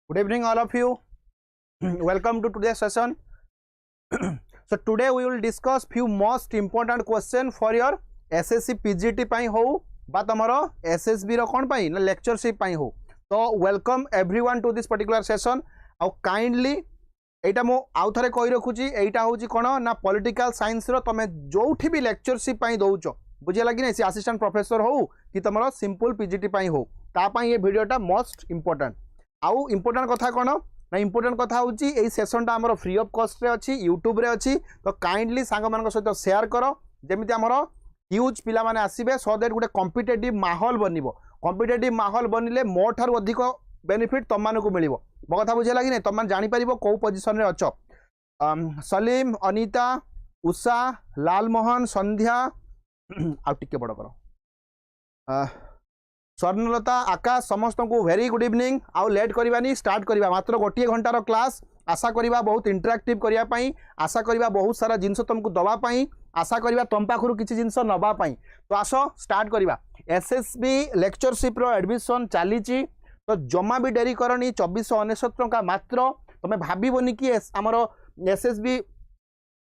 Good evening, all of you. Welcome to today's session. So today we will discuss few most important question for your SSC PGT पाई हो बा तमरो SSB रो कोन पाई ना lectureship पाई हो. So welcome everyone to this particular session. और kindly एटा मो आउ थरे कहि रखुची एटा होची कोन ना पॉलिटिकल साइंस रो तमे जोठी भी lectureship पाई दोउचो बुझे लगी ना से असिस्टेंट प्रोफेसर हो कि तमरो सिंपल PGT पाई हो ता पाई ये वीडियोटा मोस्ट इंपोर्टेंट. आउ इंपोर्टेंट कथा कोन ना इंपोर्टेंट कथा होची एई सेशनटा हमरो फ्री ऑफ कॉस्ट रे अछि यूट्यूब रे अछि तो काइंडली सांग मानक सहित शेयर करो जेमिति हमरो ह्यूज पिला माने आसीबे सो दैट गुटे कॉम्पिटिटिव माहौल बनिबो. कॉम्पिटिटिव माहौल बनिले मो ठार अधिक बेनिफिट तम मानकु मिलिबो. मो कथा बुझे लागी नै तम मान जानि परिबो को पोजीशन रे अछो. सलीम, अनीता, उषा, लालमोहन, संध्या आ टिके बड़ करो स्वर्णलता, आकाश समस्त को वेरी गुड इवनिंग. आउ लेट करवानी स्टार्ट करवा मात्र गोटे घंटार क्लास आशा करवा बहुत इंटराक्टिव करने आशा करवा बहुत सारा जिनस तुमको दवाई आशा करवा तुम पाखु किसी जिनस नवापाई. तो आस स्टार्ट करवा. एसएसबी लेक्चरशिप रो एडमिशन चली तो जमा भी डेरी करनी 2499 टंका मात्र. तुम भावनी कि आमर एसएसबी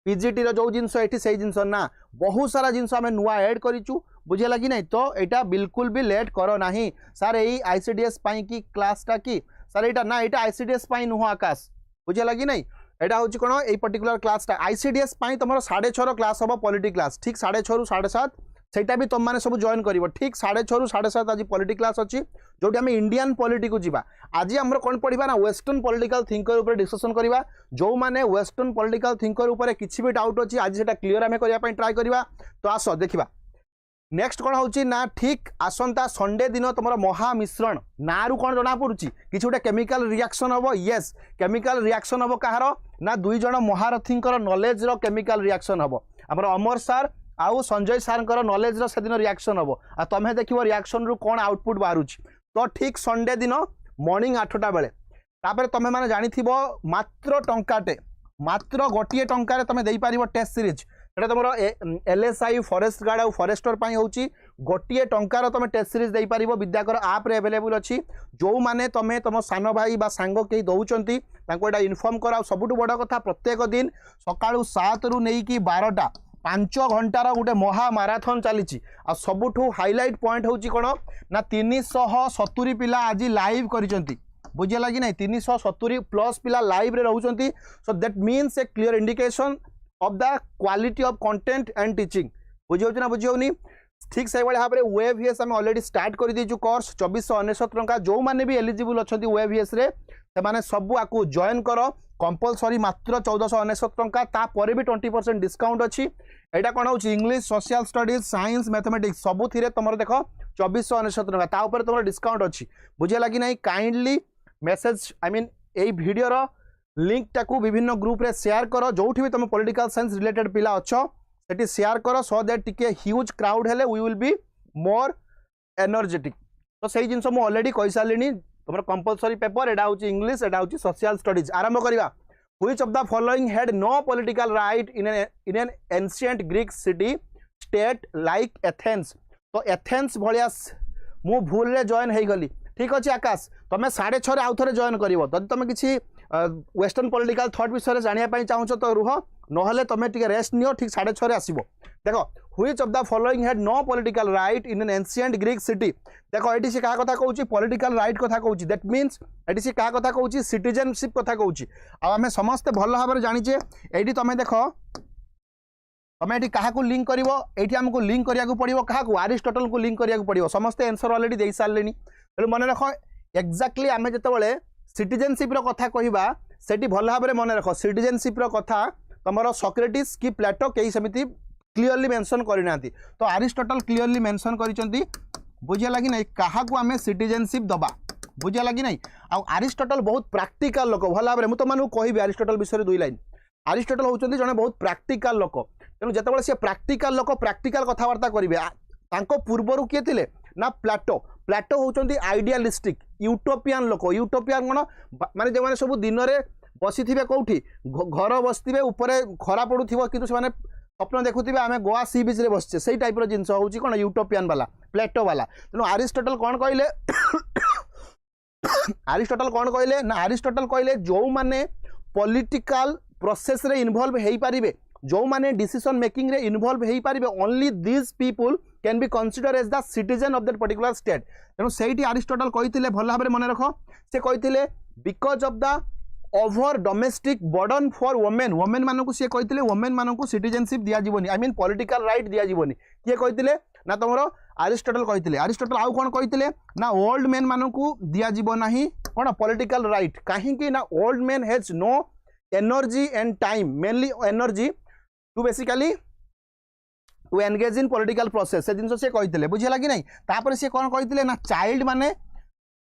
पीजीटी रो जो जिनस ये से जिनस ना बहुत सारा जिनस आम नुआ एड करूँ बुझे लगी नहीं. तो यहाँ बिल्कुल भी लेट करो नहीं सर यही आईसीडीएस पाई की क्लासटा कि सर यहाँ ना यहाँ आईसीडीएस पाई नुह आकाश बुझे लगी नहीं. यहाँ हूँ कौन ये पर्टिकुलर क्लासटा आईसीडीएस पाई तुम 6:30 क्लास हम पॉलिटी क्लास ठीक 6:30 ରୁ 7:30 सेटा भी तुम मैंने सब जॉइन कर ठीक 6:30 ରୁ 7:30 आज पॉलिटी क्लास अच्छी जो आम इंडियन पॉलिटी को जीवा. आज आम कौन पढ़ा ना वेस्टर्न पॉलिटिकल थिंकर ऊपर डिस्कशन करवा. जो मैंने वेस्टर्न पॉलिटिकल थिंकर ऊपर किसी भी डाउट अच्छी आज से क्लीयर आम करने ट्राए करवा. तो आस देखा नेक्स्ट कौन होची ना ठीक आसंता संडे दिन तुम महामिश्रण ना रु कौन जना पड़ी कि गोटे केमिकल रिएक्शन हम. येस केमिकल रिएक्शन हम कहार ना 2 जन महारथी नॉलेज रो केमिकल रिएक्शन हम. आमर अमर सार आउ संजय सार नॉलेज रो से दिन रिएक्शन हम आ तुम्हें देखियो रिएक्शन रु कौन आउटपुट बाहर. तो ठीक संडे दिन मॉर्निंग 8टा बेले तापर तुम्हें माने जानी थिबो मात्र टंकाटे मात्र गोटे टंकार तुम दे पार टेस्ट सीरीज तुम एलएसआई फॉरेस्ट गार्ड और फॉरेस्टर पाई होची गोटे टंकार तुम टेस्ट सीरीज दे पार विद्याकर आप रे अवेलेबल अच्छी. जो माने तुम तुम सान भाई बा सांग कई दौरान यहाँ इनफॉर्म कर. सबुठ बड़ कथा प्रत्येक दिन सका 7 ରୁ ନେଇକି 12ଟା 5 घंटार गोटे महामाराथन चली. आ सबुठू हाइलाइट पॉइंट होची कौन ना 370 पिला आज लाइव करिसेंती बुझे लगी नहीं 370 प्लस पिला लाइव रे रहउचंती. So that means a clear indication of the quality of content and teaching बुझे ना बुझे ठीक से भाव में वेवीएस आम ऑलरेडी स्टार्ट कर दीचु कोर्स 2499 टंका. जो मैंने भी एलिजिबल अच्छा वेवीएस रे से सबू आपको जॉइन कर कंपलसरी मात्र 1499 टंका. तापर भी 20% डिस्काउंट अच्छी. यहाँ कौन हो English social studies science mathematics सबू तुम देख 2499 टंका तापर तुम डिस्काउंट अच्छी बुझे लगी नहीं. काइंडली मेसेज आई मीन यही वीडियो लिंक टाकू विभिन्न ग्रुप रे शेयर कर. जो भी तुम पॉलिटिकल साइंस रिलेटेड पिला अच्छो सेठी शेयर कर सो दैट टिके ह्यूज क्राउड हेले we will be more energetic. तो सही जिनस मु ऑलरेडी कहि सारलिनी तुम कंपलसरी पेपर एडा होची इंग्लिश एडा होची सोशल स्टडीज. आरंभ करिवा. Which of the following had no political right in an ancient Greek city state like Athens. तो एथेंस भलिया मु भूल रे जॉइन हे गली ठीक अच्छे. आकाश तुम 6:30 आउ थे जॉइन कर. तुम किसी वेस्टर्न पॉलिटिकल थॉट विषय जानापी चाहो तो रुह ना तुम रेस्ट नियो ठीक 6:30 आसब. देख which of the following had no political right in an ancient Greek city. देख ये सी क्या कथा कहूँ पॉलिटिकल राइट कथा कहूँ दैट मीन्स ये सी क्या कथा कहूँ सिटीजनशिप कथा कहूँ. आम समस्ते भल भाव में जानीचे ये तुम देख तुम ये क्या लिंक कर ये आमको लिंक कराया पड़ो क्या अरिस्टोटल को लिंक कराया पड़ो. समस्ते आंसर ऑलरेडी दे सारे तेणु मन रख एक्जाक्टली आम जो सिटीजनशिप कथा कहवा से भल भाव में मन रख सिटीजनशिप कथा तुम सॉक्रेटिस कि प्लेटो कई सेमती क्लीयरली मेंशन करना. तो अरिस्टोटल क्लीयरली मेंशन करिसेंती बुझे लगी नहीं क्या आम सिटीजनशिप दबा बुझे लगी नहीं. आ अरिस्टोटल बहुत प्राक्टिकल लोक भल भाव में मुझे तुमको कहि अरिस्टोटल विषय 2 लाइन. अरिस्टोटल होउचंती जने बहुत प्राक्टिकल लोक तेणु जिते से प्राक्टिकल लोक प्राक्टिकल कथबार्ता करेंगे. पूर्वर किए थे ना प्लेटो. प्लेटो होउचंती आइडियालिस्टिक यूटोपियन लोक. यूटोपियन कौन माने जो सब दिन में बसी थे कौटी घर बसते ऊपर खरा पड़ू कि स्वप्न देखुवे आम गोवा सी बीच रे बसचे से टाइप जिनस हूँ कौन यूटोपियन वाला प्लेटो वाला. तेणु अरिस्टोटल कौन कहले अरिस्टोटल कौन कहले ना अरिस्टोटल कहले जो माने पॉलिटिकल प्रोसेस रे इन्वॉल्व हेई पारिबे जो माने डिसीजन मेकिंग रे इन्वॉल्व हेई पारिबे only this people can be consider as the citizen of that particular state तेणु सेठी अरिस्टोटल कहिथिले भल भाबरे मन रख से कहिथिले because of the over domestic burden for women women मानकु से कहिथिले वोमेन मानकु सिटीजनशिप दिया जीवनी आई मीन पॉलिटिकल राइट दिया जीवनी किए कहिथिले ना तुमरो अरिस्टोटल कहिथिले अरिस्टोटल आउ कोन कहिथिले ना ओल्ड मेन मानकु दिया जीव नाही कोन पॉलिटिकल राइट काहे कि ना old men has no energy and time mainly energy to basically to engage in political process से जिनस से कहिथिले बुझिला कि नहीं तापर से कोन कहिथिले ना चाइल्ड माने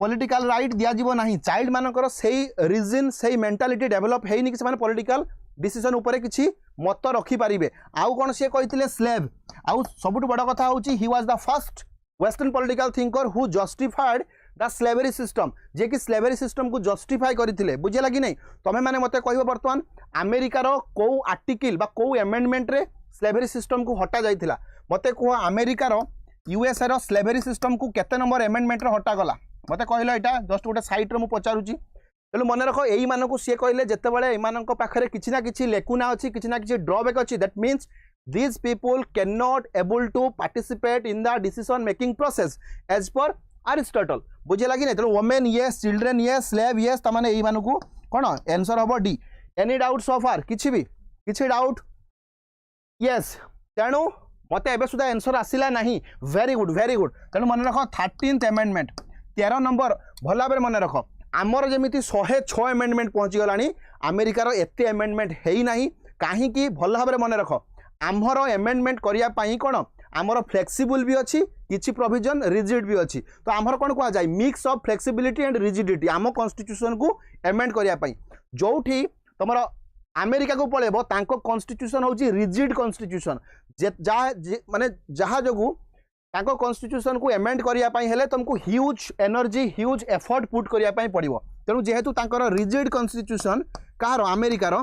पॉलिटिकल राइट दिया जीव नाही चाइल्ड मानकर सेही रीजन सेही मेंटालिटी डेवलप हेइनी कि से पॉलिटिकल डिसीजन ऊपर किछि मत रखी पारिबे आउ कोन से कहिथिले स्लेव आउ सबुठ बड़ कथा होची he was the first western political thinker who justified the slavery system जे कि स्लेवरी सिस्टम को जस्टिफाई करथिले बुझिला कि नहीं तमे माने मते कहबो वर्तमान अमेरिका रो को आर्टिकल बा को अमेंडमेंट रे स्लेवरी सिस्टम को हटा जाइथिला मते को अमेरिका रो यूएसए रो स्लेवरी सिस्टम को केते नंबर अमेंडमेंट रे हटा गला मते कहलो एटा जस्ट गोटे साइट रे मु पचारुची तेणु मन रख यही मानक सी कहले जितेबाला एमान पाखे किसी ना कि लेकुना अच्छी किसी ना कि ड्रबैक अच्छी that means these people cannot able to participate in the decision making process as per Aristotle बुझे लगी नहीं तेणु women yes children yes slave yes तमाने यही मानक कौन आंसर हम डी एनी डाउट सो फार किछि डाउट yes तेणु मत एबे सुधा आंसर आसिला नहीं वेरी गुड तेणु मन रख 13th अमेंडमेंट 13 नंबर भल भाव मन रख आमर जमीती 106 अमेंडमेंट पहुँची गलानी अमेरिकार एते अमेंडमेंट है ना कहीं भल भाव मन रख आमर अमेंडमेंट करने कौन आमर फ्लेक्सिबल भी अच्छी किसी प्रोविजन रिजिड भी अच्छी तो आमर कौन कह जाए mix of flexibility and rigidity आम कॉन्स्टिट्यूशन को अमेंड करने जो तुम अमेरिका को पलैब तांको कॉन्स्टिट्यूशन हूँ रिजिड कॉन्स्टिट्यूशन माने जहाँ जो तांको कॉन्स्टिट्यूशन को अमेंड करने हेले तुमको huge energy huge effort put करने पड़ो तेणु जेहेतु तांकर रिजिड कॉन्स्टिट्यूशन कहार अमेरिकार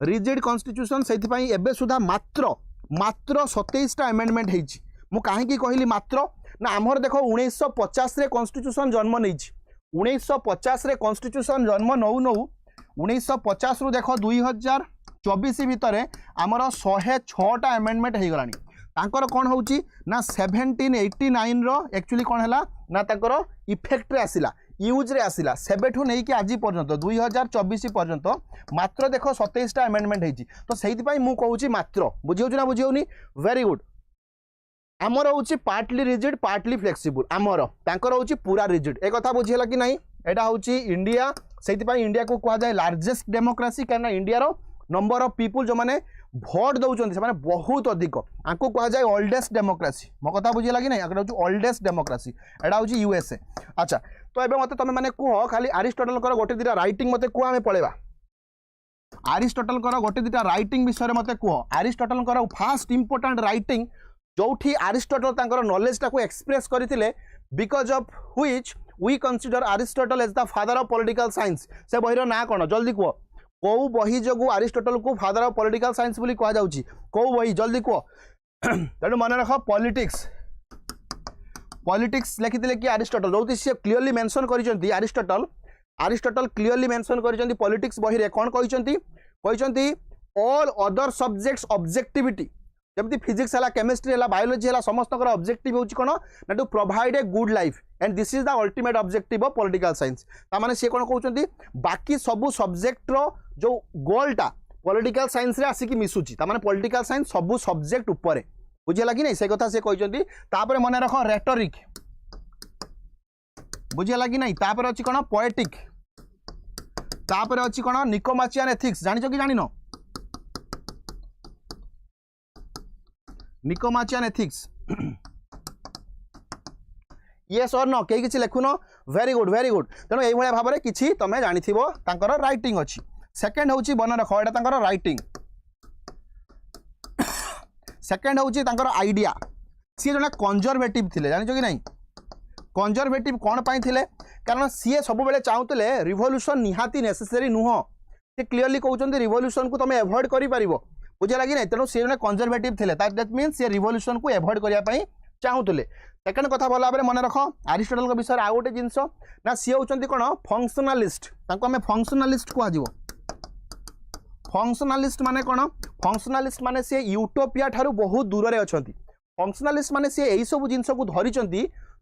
रिजिड कॉन्स्टिट्यूशन से एबे सुधा मात्र 27टा अमेंडमेंट होती मु कहीं कहली मात्र ना आमर देख 1950 रे कॉन्स्टिट्यूशन जन्म नहीं 1950 रे कॉन्स्टिट्यूशन जन्म नौ 1950 रु देख 2024 भितर आमर 106टा अमेंडमेंट हो गलानी तांकर कौन होची ना 1789 रो एक्चुअली कौन है ना तांकर इफेक्ट रे आसिला यूज रे आसिला सेबेठू नहीं कि आज पर्यंत 2024 पर्यंत मात्र देख 27टा अमेंडमेंट होती तो से मु कहूँ मात्र बुझे ना बुझे वेरी गुड आमर हूँ पार्टली रिजिड पार्टली फ्लेक्सिबल आमर तांकर हूँ पूरा रिजिड एक कथा बुझेगा कि नहीं एटा हूँ इंडिया से इंडिया को कह जाए लार्जेस्ट डेमोक्रेसी कहीं इंडिया रो नंबर ऑफ पीपुल जो मैंने भोट दौरान से बहुत अधिक आपको कह जाए ओल्डेस्ट डेमोक्रेसी मो कथा बुझे लगी नहीं हूँ ओल्डेस्ट डेमोक्रेसी एटा हूँ यूएसए अच्छा तो ये मत तुम मैंने कह खाली अरिस्टोटल गोटे दिटा राइटिंग मत कह आम पलैबा अरिस्टोटल गोटे दिटा राइटिंग विषय मत कह अरिस्टोटल फास्ट इंपोर्टाट राइटिंग जो अरिस्टोटल नॉलेज टाको एक्सप्रेस करते because of which we consider Aristotle as the father of political science से बहिर ना कौन जल्दी कह कौ बही जो अरिस्टोटल को फादर ऑफ पॉलिटिकल साइंस बोली कह जाउची कौ बही जल्दी कह तेणु मन रख पॉलिटिक्स लिखिते कि अरिस्टोटल जो सी क्लीयरली मेंशन करिसेंती अरिस्टोटल क्लीयरली मेंशन करिसेंती पॉलिटिक्स बही रे कौन कहिसेंती ऑल अदर सब्जेक्ट्स ऑब्जेक्टिविटी जमती फिजिक्स है केमिस्ट्री है बायोलॉजी है समस्त ऑब्जेक्टिव होची कोन ना to provide a good life and this is the ultimate objective of political science तामाने से कोन कहउचंती बाकी सबु सब्जेक्ट रो जो गोलटा पॉलिटिकल साइंस रे आसिकी मिसुची तामाने पॉलिटिकल साइंस सबु सब्जेक्ट ऊपर बुझेला कि नहीं से कथा से कहउचंती तापर मन रख रेटोरिक बुझेला कि नहीं तापर अछि कोन पोएटिक तापर अछि कोन निकोमाचियन एथिक्स जानिचो कि जानिनो निकोमाचियन एथिक्स येस और नो कई किसी लिखुन वेरी गुड तेणु ये भाव में किसी तुम जानी तांकर राइटिंग अच्छी सेकेंड हूँ बन रख एटा तांकर राइटिंग सेकेंड हूँ तांकर आइडिया सी जन कंजर्वेटिव थिले जानिछ कि नहीं कंजर्वेटिव कौन पाई थिले कारण सी सब बेले चाहूले रिवोल्यूशन निहाती नेसेसरी नुह से क्लीयरली कहते रिवोल्यूशन को तुम एवॉइड कर बुझे लगी नहीं तेणु सी जन कंजर्वेटिव थिले दैट मीन्स से रिवोल्यूशन को एवॉइड करने चाहूले सेकेंड कथा भल भाव मन रख अरिस्टोटल विषय आउ गोटे जिनस ना सी होती कौन फंक्शनालिस्ट आम फंक्शनालिस्ट कह फंक्शनालिस्ट माने कौन फंक्शनालिस्ट माने सी यूटोपिया ठारू बहुत दूर में अच्छा फंक्शनालिस्ट माने सी यही सब जिनस को धरी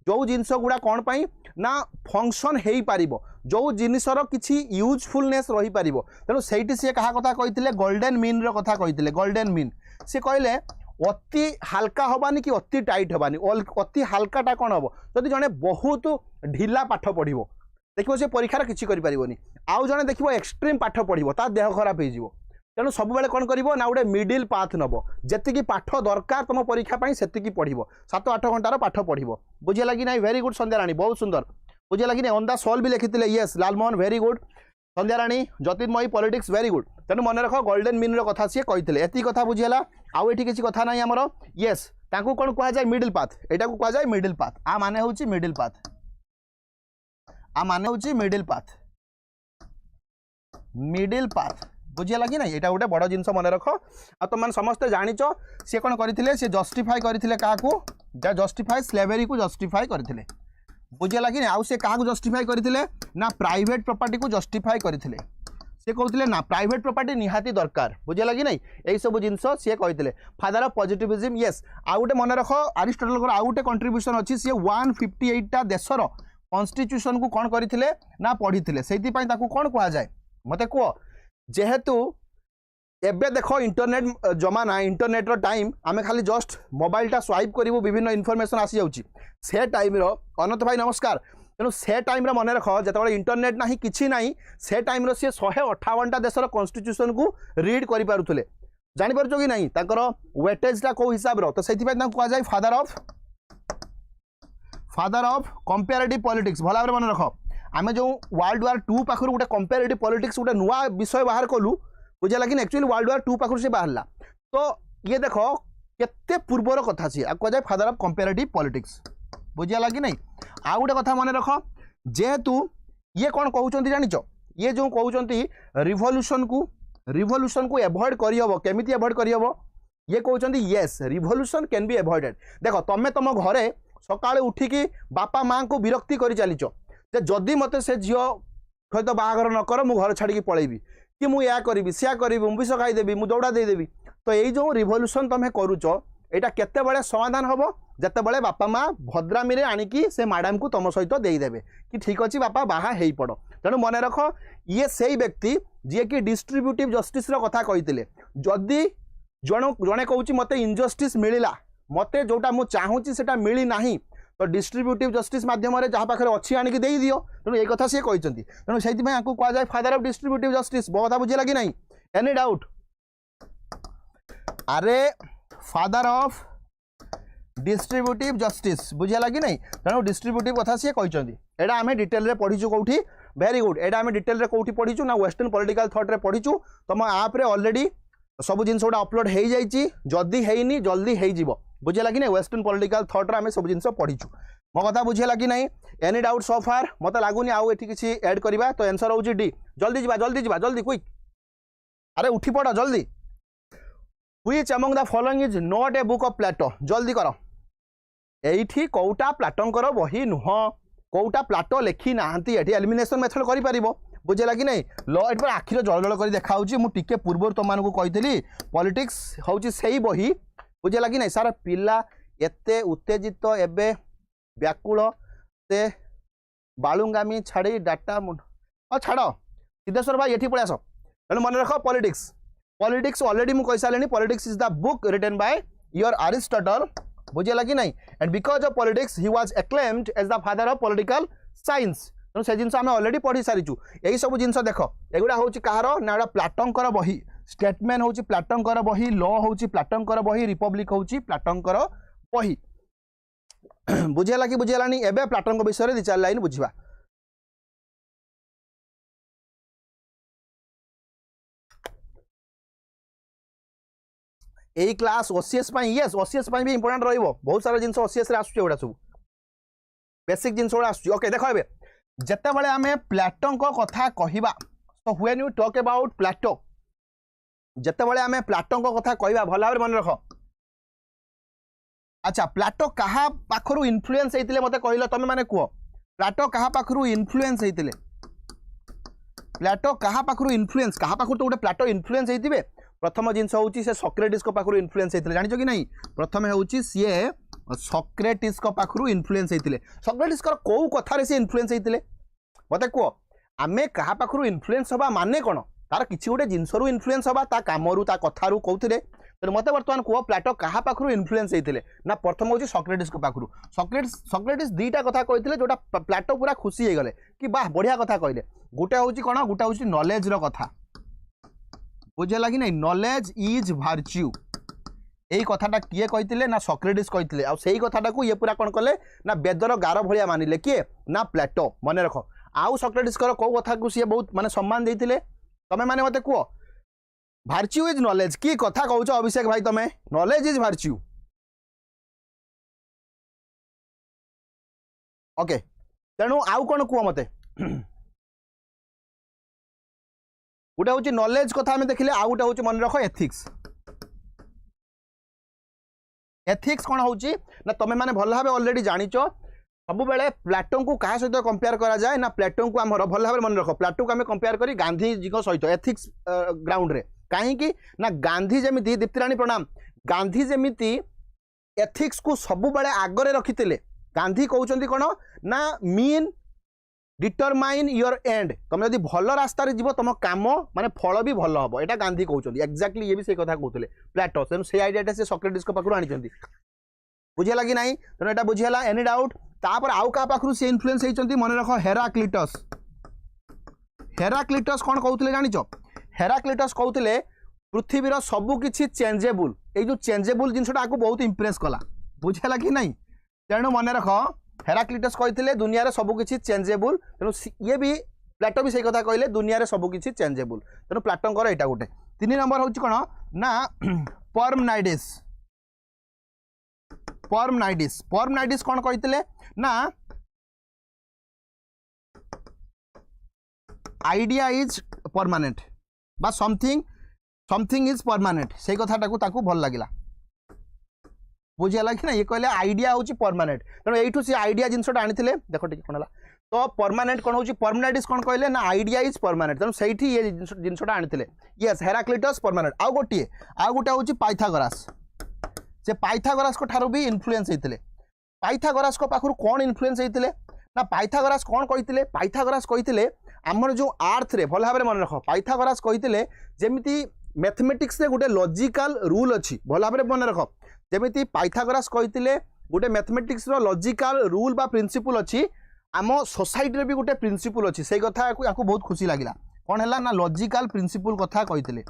जो जिनस गुड़ा कौन पाई ना फंक्शन हो पार जो जिनसर किसी यूजफुलनेस रही पार तेणु से सी क्या कथा कही गोल्डन मीन रहा कही गोल्डन मीन सी कहले अति हाल्का हबानी कि अति टाइट हबानी अति हाल्काटा कौन हम जदि जड़े बहुत ढिला पाठ पढ़ो देखो सी परीक्षार किसी करें आउ जड़े देखो एक्सट्रीम पाठ पढ़ो ता देह खराब हो तेणु सब बेले कौन कर ना गोटे मिडिल पाथ नब जी पाठ दरकार तुम परीक्षा से पढ़ 7-8 घंटार पाठ पढ़ो बुझेगा कि नहीं वेरी गुड संध्या राणी बहुत सुंदर बुझेगा कि नहीं ऑन द सोल भी लिखी येस लालमोहन वेरी गुड संध्या राणी ज्योतिर्मयी पॉलिटिक्स वेरी गुड तेणु मन रख गोल्डन मीन कथा सी कही एति कथा बुझीगला आउ ये किसी कथा ना आमर येस ताकू कौन कहुए मिडिल पाथ यहाँ को कहुए मिडिल पाथ आ माने हूँ मिडिल पाथ आ माने हूँ मिडिल पाथ बुझीगला कि नहीं यहाँ गोटे बड़ जिनस मन रख आ तुम मैंने समस्ते जाच सी कौन करते सी जस्टिफाई करते क्या जस्टिफाई स्लेवरी को जस्टिफाई करते बुझीगला कि नहीं आउ सी क्या जस्टिफाई करते ना प्राइवेट प्रॉपर्टी को जस्टिफाई करते सी कहते ना प्राइवेट प्रॉपर्टी निहाती दरकार बुझीगला कि नहीं यही सब जिनस सी कहते फादर ऑफ पॉजिटिविज्म येस आउ गोटे मन रख अरिस्टोटल आउ गोटे कंट्रीब्यूशन अच्छी सी 158टा देशर कॉन्स्टिट्यूशन को कौन करते ना पढ़ी से कौन कहुए मत कह जेहेतु एबे देख इंटरनेट जमाना इंटरनेट टाइम आमे खाली जस्ट मोबाइलटा स्वाइप करूँ विभिन्न इनफॉरमेशन आसी जाऊँगी से टाइम अनंत भाई नमस्कार तेणु से टाइम मन रख जो इंटरनेट ना कि ना से टाइम सी 158टा देशर कॉन्स्टिट्यूशन को रीड करें जापर कि नहीं वेटेजटा कौ हिसाब रो तो से कहुए फादर ऑफ कंपेरेटिव पॉलिटिक्स भल भाव मन रख आम जो वर्ल्ड वार 2 पाखर गोटे कंपेरेटिव पॉलिटिक्स गोटे नुआ विषय बाहर कलु बुझेगा कि एक्चुअली वर्ल्ड वार 2 पाखर से बाहर तो ये देख केते पूर्वर कथा सी कहुए फादर ऑफ कंपेरेटिव पॉलिटिक्स बुझेगा कि नहीं आउ गोटे कथा मन रख जेहेतु ये कौन कहते जानिच ये जो कहते रिवोल्यूशन को एभॉइड करहब केमिति एभॉइड करहब ये कहते येस रिवोल्यूशन कैन बी एभॉइडेड देख तुम तुम घरे सकाळे उठिकी बापा माँ को विरक्ति कर चलीच जदि मते से झील सहित बाहागर न कर मु घर छाड़ी पलैबी कि मुझे या करी सिया करी विष खाईदेवी मुझे दौड़ा देदेवी तो यही जो रिवोल्यूशन तुम करुच यहाँ केत समाधान हम जिते बापा माँ भद्रामी आणिकी से मैडम को तुम सहित देदेवे कि ठीक अच्छे बापा बाहा हो पड़ तेणु मन रख ये से व्यक्ति जी कि डिस्ट्रीब्यूटिव जस्टिस कथा कही जदि जड़े कहूँ मत इनजस्टिस मिलला मत जोटा मुझे चाहूँगी से मिली ना तो डिस्ट्रीब्यूटिव जस्टिस माध्यम जहाँ पाखे अच्छी आणिकी दे दियो तेणु ये कथा सी कहते तेणु से कहुए फादर ऑफ डिस्ट्रीब्यूटिव जस्टिस बहुत कथा बुझेगा कि नहीं एनी डाउट अरे फादर ऑफ डिस्ट्रीब्यूटिव जस्टिस बुझेगा कि नहीं तेणु डिस्ट्रीब्यूटिव कथा सी कहते यहाँ आम डिटेल पढ़ीचु कौटी वेरी गुड यहाँ आम डिटेल कौटी पढ़ीचु ना वेस्टर्न पॉलिटिकल थॉट रे पढ़ीचु तुम आप ऑलरेडी सब जिन गुड़ा अपलोड हो जाइए जदि है जल्दी हो बुझेगा कि नहीं वेस्टर्न पॉलिटिकल थॉट रे आम सब जिन पढ़ीचु मो कथा बुझेगा कि नहीं एनी डाउट सो फार मत लगुनि आउ एठी किसी ऐड करवा तो आंसर होची डी जल्दी जा जल्दी क्विक अरे उठी पड़ जल्दी which among the following is not a book of Plato जल्दी कर एठी कोटा प्लेटोंकर बही नुह कोटा प्लेटो लिखी नाहंती एठी एलिमिनेशन मेथड करि परिबो बुझेगा कि नहीं ल एठी पर आखिर जल जल कर देखा होची मु टिके पूर्व तुम मानकु कहितली पॉलिटिक्स होची सेही बही बुझेगा कि नहीं सारा पिला एते उत्तेजित एबे व्याकुल से बालुंगामी छाड़ी डाटा मुंड छाड़ सिद्धेश्वर भाई ये पलि आस तेणु मन रख पॉलिटिक्स ऑलरेडी मुझे सारे politics is the book written by your Aristotle बुझेगा कि नहीं and because of politics he was acclaimed as the father of political science तेणु से जिन आम ऑलरेडी पढ़ी सारीचु यही सब जिन देख एगुड़ा हूँ कहार ना प्लाटोंकर बही स्टेटमेंट हूँ प्लाटोंकर बही लॉ हूँ प्लाटोंकर बही रिपब्लिक हूँ प्लाटोंकर बही बुझेगा कि बुझेगानी एबे प्लाटों विषय 2-4 लाइन बुझा यही क्लास ओसीएस येस ओसीएस भी इंपोर्टेंट रहिबो बहुत सारा जिन ओसीएस आसुड़ा सब बेसिक जिन ओके देख ए जिते बड़े आम प्लाटों कथा कहवा तो when you talk about Plato जिते बड़े आम प्लाटों कथा कहवा भल भाव मन रख अच्छा प्लाटो कहा पाखरु इन्फ्लुएंस होइतिले मते कहलो तमे माने कुओ प्लाटो कहा पाखरु इन्फ्लुएंस होइतिले प्लाटो कहा पाखरु इन्फ्लुएंस कहा पाखरु तो गोटे प्लाटो इन्फ्लुएंस होइतिबे प्रथम जिनस होउची से सॉक्रेटिस को पाखरु इन्फ्लुएंस होइतिले जानिचो कि नहीं प्रथम होउची सीए सॉक्रेटिस को पाखरु इन्फ्लुएंस होइतिले सॉक्रेटिस को को कथा रे से इन्फ्लुएंस होइतिले मते कुओ आमे कहा पाखरु इन्फ्लुएंस होबा माने कोन तार किछि गोटे जिनसरु इन्फ्लुएंस होबा ता कामरु ता कथारु कहउथिले तो मत बर्तमान कह प्लाटो क्या पाखु इन्फ्लुएंस होते ना प्रथम हूँ सॉक्रेटिस को पाखु सॉक्रेटिस दुईटा कथा कहते जोटा प्लाटो पूरा खुशी हो गले कि बाह बढ़िया कथा कहले गोटे हूँ कौन गोटे हूँ नॉलेज रो कथा बुझेगा कि नहीं नॉलेज इज वर्च्यू यही कथाटा किए कहते ना सॉक्रेटिस कहते आ से कथाटा को ये पूरा कौन कले ना बेदर गार भाया मानिले किए ना प्लाटो मन रख आउ सॉक्रेटिस कौ कथा को सी बहुत माने सम्मान देते तमें माने मत कह वर्च्यू इज नॉलेज की कथा कहूच अभिषेक भाई तमें नॉलेज इज वर्च्यू ओके तेणु आउ कौन कह मत गोटे हूँ नॉलेज कथा आम देखिले आउ गोटे हूँ मन रख एथिक्स एथिक्स कौन हूँ ना तुम मैंने भल भाव ऑलरेडी जानिच सब बेले प्लाटो को क्या सहित कंपेयर करा जाए ना प्लाटो को आम भल भाव मन रख प्लाटो को आम कंपेयर करी गांधीजी सहित एथिक्स ग्राउंड रे कहीं ना गांधी जमी दीप्तिराणी प्रणाम गांधी जमी एथिक्स को सब बेले आगरे रखिते गांधी कहते कौन ना मीन डिटरमाइन योर एंड तुम यदि भल रास्ता जीव तुम काम माने फल भी भल हम यहाँ गांधी कहते एक्जाक्टली ये भी से कथा कहते प्लाटो तेणु से आइडिया से सॉक्रेटिस को पाखु आनी बुझेगा कि नहीं तेणु यहाँ बुझेगा एनी डाउट तापर आउ क्या पाखु से इन्फ्लुएंस होती मन रख हेराक्लिटस हेराक्लिटस कौन कहते जानिच हेराक्लिटस कहते पृथ्वीर सबकि चेंजेबुल ये जो चेंजेबुल जिनसा बहुत इम्प्रेस कला बुझेगा कि नहीं तेणु मन रख हेराक्लिटस कहते दुनिया रे सबकि चेंजेबुल तेणु ये भी प्लाटो भी सही कथा कहले दुनिया रे सबकि चेंजेबुल तेणु प्लाटोंकर यहाँ गोटे 3 नंबर हूँ कौन ना पर्मनाइडिस कौन कहते ना आइडिया इज परमानेंट बा समथिंग इज परमानेंट से कथाटा को भल लगे बुझेगा कि ना ये कहले आइडिया हूँ परमानेंट तेणु यू सी आइडिया जिनसा आनी देख टी कौन है तो परमानेंट कौन हूँ पर्मनाइटिस कौन कहले ना आइडिया इज परमानेंट तेणु से ये जिनसा आनी येस हेराक्लिटस परमानेंट आउ गोटे हूँ पाइथागोरास से पाइथागोरास को ठारू भी इन्फ्लुएंस होते पाइथागोरास को पाखु कौन इन्फ्लुएंस होते ना पाइथागोरास कौन कहते पाइथागोरास कहते आमर जो आर्थ रे भल भाव मन रख पाइथागोरास कहते जमी मैथमेटिक्स रे गोटे लॉजिकल रूल अच्छी भल भाव मन रख जमी पाइथागोरास कहते गोटे मैथमेटिक्स रो लॉजिकल रूल बा प्रिंसिपल अच्छी आम सोसाइटी भी गोटे प्रिंसिपल अच्छी से कथा आपको बहुत खुशी लगे कौन है ना लॉजिकल प्रिंसिपल कथा कहते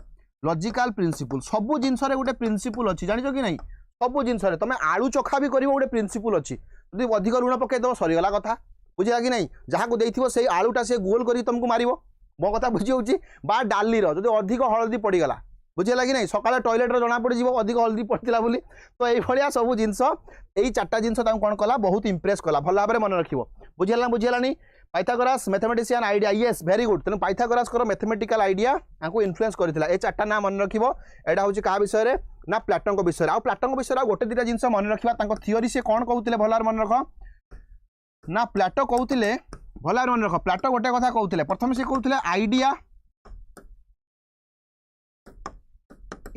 लॉजिकल प्रिंसिपल सबू जिनस गोटे प्रिंसिपल अच्छी जानिच कि नहीं सबू जिनस तुम आलू चोखा भी कर गोटे प्रिंसिपल अच्छी जब अधिक लुण पकईदेव सरीगला कथा बुझेगा कि नहीं जहाँ को देथिबो से आलूटा से गोल कर तुमको मार मो कथा बुझी होची बा डाली जो अधिक हलदी पड़गला बुझेगा कि नहीं सकाଳେ टॉयलेट जना पड़ अधिक हलदी पड़ता बोली तो ये सब जिनस यही 4टा जिनस कौन कला बहुत इंप्रेस कला भल भाव मन रख बुझेगा Pythagoras mathematician idea yes very good तेणु पाइथागोरास मैथमेटिकल आइडिया आपको इन्फ्लुएंस करथिला ए 4टा ना मन रखिबो एटा होची का विषय रे ना प्लाटों विषय आ प्लाटों विषय गोटे 2टा जिनस मन रखिबा तांको थियोरी से कौन कहउतिले भलार मन रख ना प्लाटो कहउतिले भलार मन रख प्लाटो गोटे कथा कहउतिले प्रथम से कहउतिले आइडिया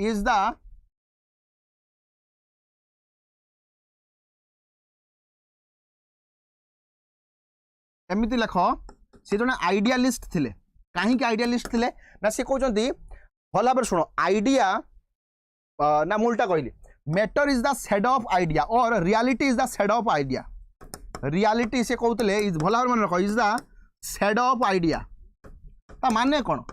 इज द एमती लेख सी जो आइडियालिस्ट थे कहीं आइडियालिस्ट थे ना सी कहते भल भाव शुण आइडिया ना मुल्टा कहली matter is the shade of idea और reality is the shade of idea reality से कहते इज भल भाव मन रख is the shade of idea ता माने कौन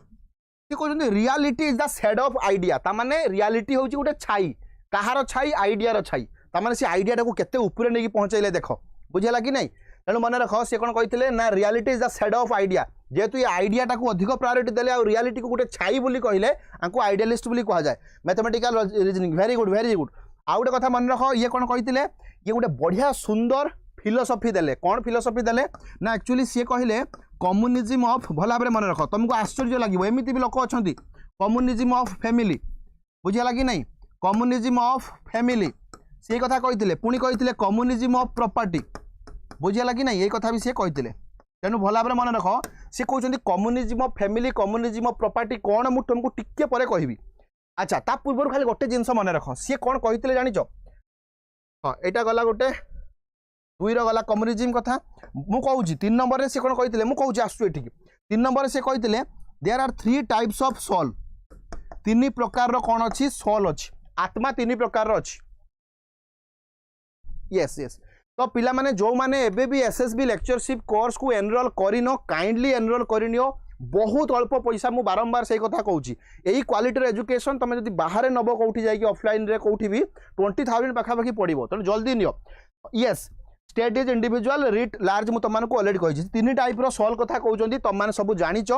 सी कहते reality is the shade of idea ता माने रियलिटी हूँ गोटे छाई कहार छाई आइडियार छाई ता माने से आइडिया को केते ऊपर नहीं पहुँचेले देख बुझेगा कि नहीं तेणु मन रख सी कौन कहते ना reality is the shade of idea जेहेतु ये आइडियाटा को अधिक प्रायोरिटी देले आ रियलिटी को गोटे छाई बोली कहले आंको आइडियालिस्ट बोली कहा जाए मैथमेटिकल रीजनिंग वेरी गुड आउ गोटे कथा मन रख ये कौन कहते ये गोटे बढ़िया सुंदर फिलोसफी देले कौन फिलोसफी देले ना एक्चुअली सी कहले कम्युनिज्म ऑफ भल भाव मन रख तुमको आश्चर्य लगे एमती भी लोक अच्छा कम्युनिज्म ऑफ फैमिली बुझेगा कि नहीं कम्युनिज्म ऑफ फैमिली से कथा कही पुणी कही कम्युनिज्म ऑफ प्रॉपर्टी बुझीगला कि नहीं ये कथा भी सी कही तेणु भल भाव मन रख सी कहते communism of family communism of property कौन मुझे तुमको टिके पर कहबी अच्छा ता पूर्व खाली गोटे जिनस मन रख सी कौन कही जानिच हाँ यहाँ गला गोटे 2 गला कम्युनिज्म कथा मु कहूँ 3 नंबर में सी कौन कही मुझे आसू ये 3 नंबर से कही there are 3 types of soul 3 प्रकार कौन अच्छी सोल अच्छी आत्मा 3 प्रकार अच्छी यस यस तो पिला माने जो माने एबे भी एसएसबी लेक्चरशिप कोर्स को एनरोल करिनो काइंडली एनरोल करिनियो बहुत अल्प पैसा मु बारंबार से कथा कहूँ यही क्वालिटी एजुकेशन तुम जब बाहर नब कौटी जाकि ऑफलाइन रे कौटी भी 20,000 पाखापाखि पड़ो तेणु जल्दी neo yes state is individual writ large मु तुमको अलरेडी कही 3 टाइप रो सॉल कथा कहते तुम मैंने सब जानिच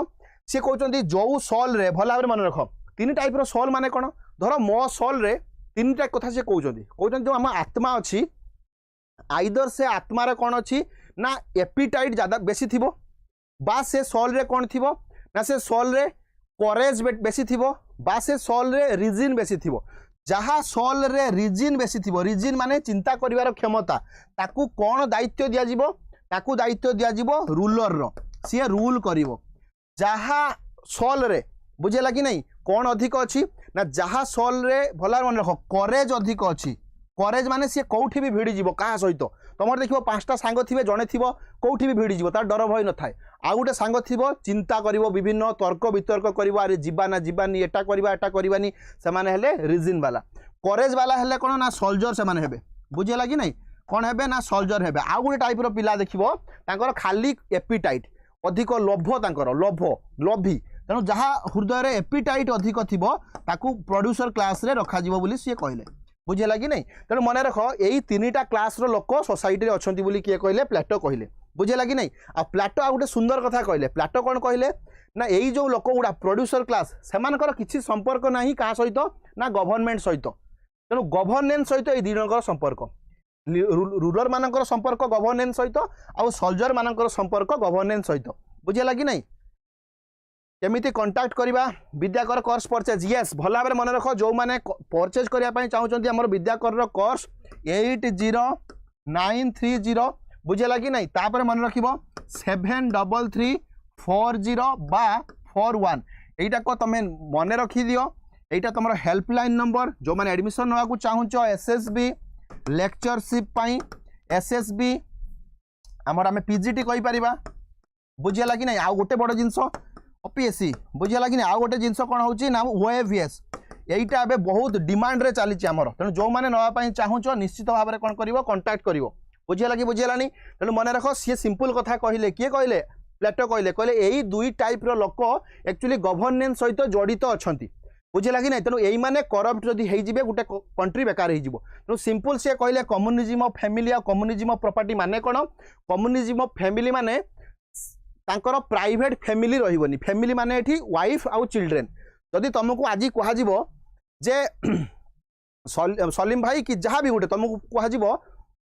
सी कहते जो सॉल रे भल भाव मन रख 3 टाइप रो सॉल माने कौन धर मो सॉल रे 3 टा कथा से कहते जो आम आत्मा अच्छी आइदर से आत्मार कौन अच्छी ना एपिटाइट ज्यादा बेसी थी बा से सॉल रे कौन थी ना से सॉल रे करेज बेसी थी बा से सॉल रे रिजिन बेसी थी जहाँ सॉल रे रिजिन बेसी थी रिजिन माने चिंता करिवार क्षमता ताकू कौन दायित्व दिया ताकू दायित्व दिया रूलर रो सी रूल करिवो जहाँ सॉल रे बुझेला कि नहीं कौन अधिक अच्छी ना जहाँ सॉल रे भला मन रख करेज अधिक अच्छी करेज माने सी कौटी भी भिड़ी जीवो क्या सहित तुम देखो 5टा सांग थे जड़े थी कौटी भी भिड़ी जीवो तार डर भय न थाए आउ गोटे सांग थी चिंता करिवो विभिन्न तर्क वितर्क करिवो अरे जीवाना जीवानी एटा करवा एटा करवानी से माने हेले रिजिन वाला करेज वाला हेले कौन ना सोल्जर से माने हेबे बुझेला कि नहीं कौन हेबे ना सोल्जर हेबे आउ गोटे टाइप रो पिला देखिवो तांकर खाली एपिटाइट अधिक लोभ तांकर लोभ लोभी तेणु जहाँ हृदय रे एपिटाइट अधिक थिबो ताकू प्रोड्यूसर क्लास रे रखा जीवो बोली सी कहले बुझेला कि नहीं तेणु मन रख यही 3टा क्लास रो लोक सोसाइटी रे अछंती बोली किए कहले प्लेटो कहले बुझेला कि नहीं आ प्लेटो आ गोटे सुंदर कथा कहले प्लेटो कौन कहले ना यही जो लोक गुड़ा प्रोड्यूसर क्लास सेमानकर किछि संपर्क नाही का सहित ना गवर्नमेंट सहित तेणु गवर्नेंस सहित ये 2 जनकर संपर्क रूलर मानकर संपर्क गवर्नेंस सहित आ सोल्जर मानकर संपर्क गवर्नेंस सहित बुझेला कि नहीं केमिति कांटेक्ट करवा विद्याकर कोर्स परचेज यस भल भाव मन रख जो मैंने परचेज करने चाहते आम विद्याकर कोर्स 80930 बुझेगा कि नहीं तापर मन रख 7334 बा 41 यहीटा को तुम मन रखिदि यहाँ तुम हेल्पलाइन नंबर जो मैंने एडमिशन नाक चाहूच एसएसबी लेक्चरशिप एसएसबी आमर आम पीजीटी कहीपर बुझेगा कि नहीं आउ गोटे बड़ जिनस ओपीएससी बुझेगा कि नहीं आउ गोटे जिनस कौन हो ओएवीएस यहीटा ए बहुत डिमांड रे चली आमर तेणु जो मैंने नापी चाहूच निश्चित भाव में कौन कर कंटाक्ट कर बुझेगा कि बुझेगानी तेणु मन रख सी सिंपल कथा कहले किए कहले प्लेटो कहले कहले यही 2 टाइप रो लोक एक्चुअली गवर्नेंस सहित जड़ित अच्छा बुझेगा कि नहीं तेणु यही मैंने करप्ट जदि होइजिबे गोटे कंट्री बेकार हो तेणु सिंपल सी कहले कम्युनिज्म ऑफ फैमिली और कम्युनिज्म ऑफ प्रॉपर्टी माने कौन कम्युनिज्म ऑफ फैमिली माने तांकर प्राइवेट फैमिली रहिबनी फैमिली माने एठी वाइफ आउ चिल्ड्रेन जदि तुमको आज कह जे सलीम भाई कि जहाँ भी गोटे तुमको कह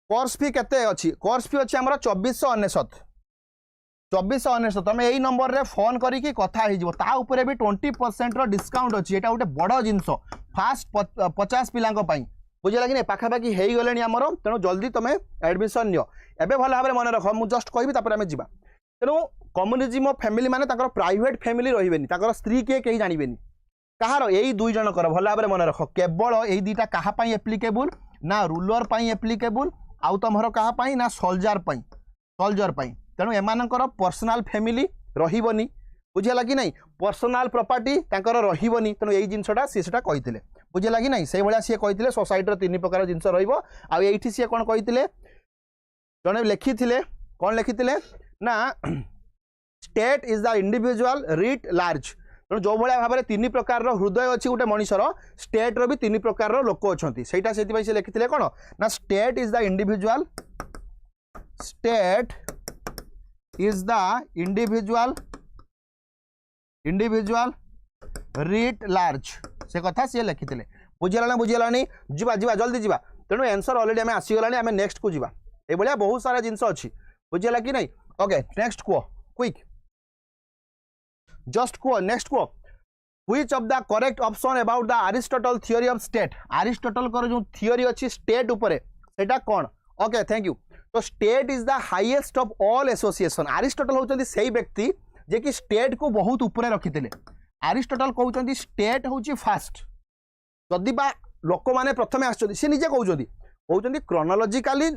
कोर्स फी केते अच्छी कोर्स फी अच्छी आमर 2499 तुम यही नंबर रे फोन करिकी कथा हो भी 20% डिस्काउंट अच्छी यहाँ गोटे बड़ जिनस फास्ट 50 पिलांक बुझेगा कि नहीं पाखापाखि हो गले आमर तेणु जल्दी तुम एडमिशन नियो एबे भल भाव मन रख मुझे जस्ट कहि तापर आमे जिबा तेणु कम्युनिज्म ऑफ फैमिली माने ताकर प्राइवेट फैमिली रहिबेनी ताकर स्त्री के कहीं जानबेनी कहार यही 2 जनकर भल भाव मन रख केवल यही 2टा कहा एप्लिकेबल ना रूलर एप्लिकेबल आउ तुमर कहा ना सोल्जर तेणु एमानकर पर्सनल फैमिली रहिबनी बुझेगा कि नहीं पर्सनल प्रॉपर्टी तांकर रहिबनी तेणु यही जिनसटा सी सेटा कहिथिले बुझेगा कि नहीं से भाया सी कहिथिले सोसाइटी 3 प्रकार जिनस रहिबो आ एठी सी कोन कहिथिले जने लिखिथिले कोन लिखिथिले ना state is the individual writ large तेणु जो भाया भाव में 3 प्रकार हृदय अच्छी गोटे मनीषर स्टेट रो भी 3 प्रकार लोक अच्छा से लिखिथिले कौन ना state is the individual state is the individual writ large से कथा सी लिखिथिले बुझेगानी जीवा जल्दी जीवा तेणु आंसर ऑलरेडी आम आसीगलानी आम नेक्स्ट को जीवा ए भाया बहुत सारा जिनस अच्छी बुझेगा कि नहीं ओके नेक्स्ट कुह क्विक जस्ट कुह नेक्स्ट कुह which of the correct option about the Aristotle theory of state Aristotle को जो थ्योरी अच्छी स्टेट उपरे सेटा कौन ओके थैंक यू तो state is the highest of all association Aristotle होचंदी सही व्यक्ति जे कि स्टेट को बहुत ऊपर रखिथिले अरिस्टोटल कहउचंदी स्टेट होची फास्ट जदि बा लोक माने प्रथमे आछथि से निजे कहउचंदी chronologically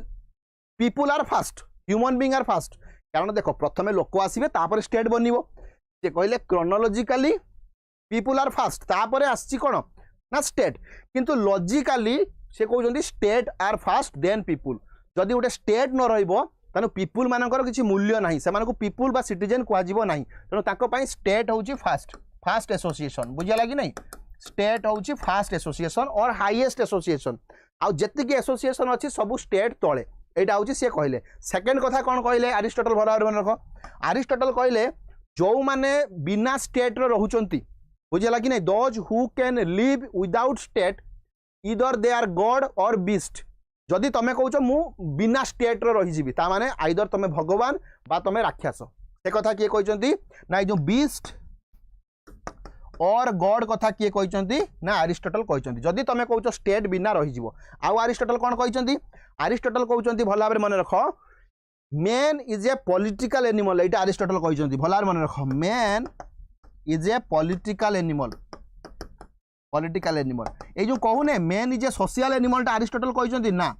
people are first human being are first कारण देखो प्रथमे लोक आसीबे तापर स्टेट बनिवो जे कहले क्रोनोलॉजिकली पीपल आर फास्ट तापर आछि कोन ना स्टेट किंतु लॉजिकली से कहउचंदी state are first than people जदि गोटे स्टेट न रहिबो तानु पीपल मानकर किछि मूल्य नाही से मानको पीपल बा सिटीजन कुआजिबो नाही तेणु ताको पई स्टेट होउची फास्ट एसोसिएशन बुझिया लागी नहीं स्टेट होउची फास्ट एसोसिएशन और हाईएस्ट एसोसिएशन आ जेतिकी एसोसिएशन अछि सब स्टेट तळे एटा होउची से कहले सेकंड कथा कोन कहले अरिस्टोटल भरावर मन रखो अरिस्टोटल कहले जो माने बिना स्टेट रो रहुचंती बुझिया लागी नहीं those who can live without state either they are god और बीस्ट जदि तमे कहउछ मु बिना स्टेट रो रहि जीबी ता माने आइदर तमे भगवान बा तमे राक्षस से कथा किए कहचंती ना जो बीस्ट और गॉड कथा किए कहचंती ना अरिस्टोटल कहचंती जदि तमे कहउछ स्टेट बिना रहि जीवो आ अरिस्टोटल कोन कहचंती अरिस्टोटल कहचंती भला भाबरे मन रखो man is a political animal एटा अरिस्टोटल कहचंती भला भाबरे मन रखो man is a political animal ए जो कहूने man is a social animal टा अरिस्टोटल कहचंती ना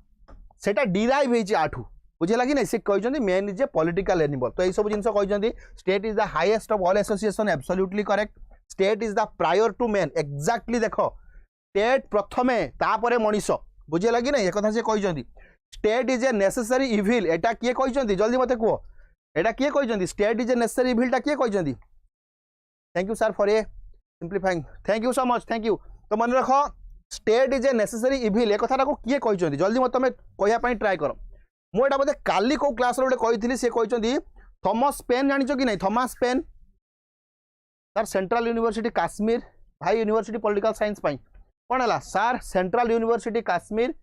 सेटा डिराइव हेछि आठू बुझे लगी नहीं से कहचंती man is a political animal तो ए सब जिंस कहचंती state is the highest of all association absolutely correct state is the prior to man exactly देखो स्टेट प्रथमे तापरे मनीष बुझे लगी नहीं एक कथा से कहचंती state is a necessary evil एटा किए कहचंती जल्दी मते को एटा किए कहचंती state is a necessary evil टा किए कहचंती thank you sir for a simplifying thank you so much thank you तो मन रख state is a necessary evil एक कथा को किए कहचंती जल्दी मत तमे कहया पई ट्राई करो मु एटा बोले काली को क्लास रे गोटे कहितली से कहचंती थॉमस पेन जानिचो कि नहीं Thomas pen sir central university Kashmir भाई यूनिवर्सिटी पॉलिटिकल साइंस पाई कौन है सर सेंट्रल यूनिवर्सिटी काश्मीर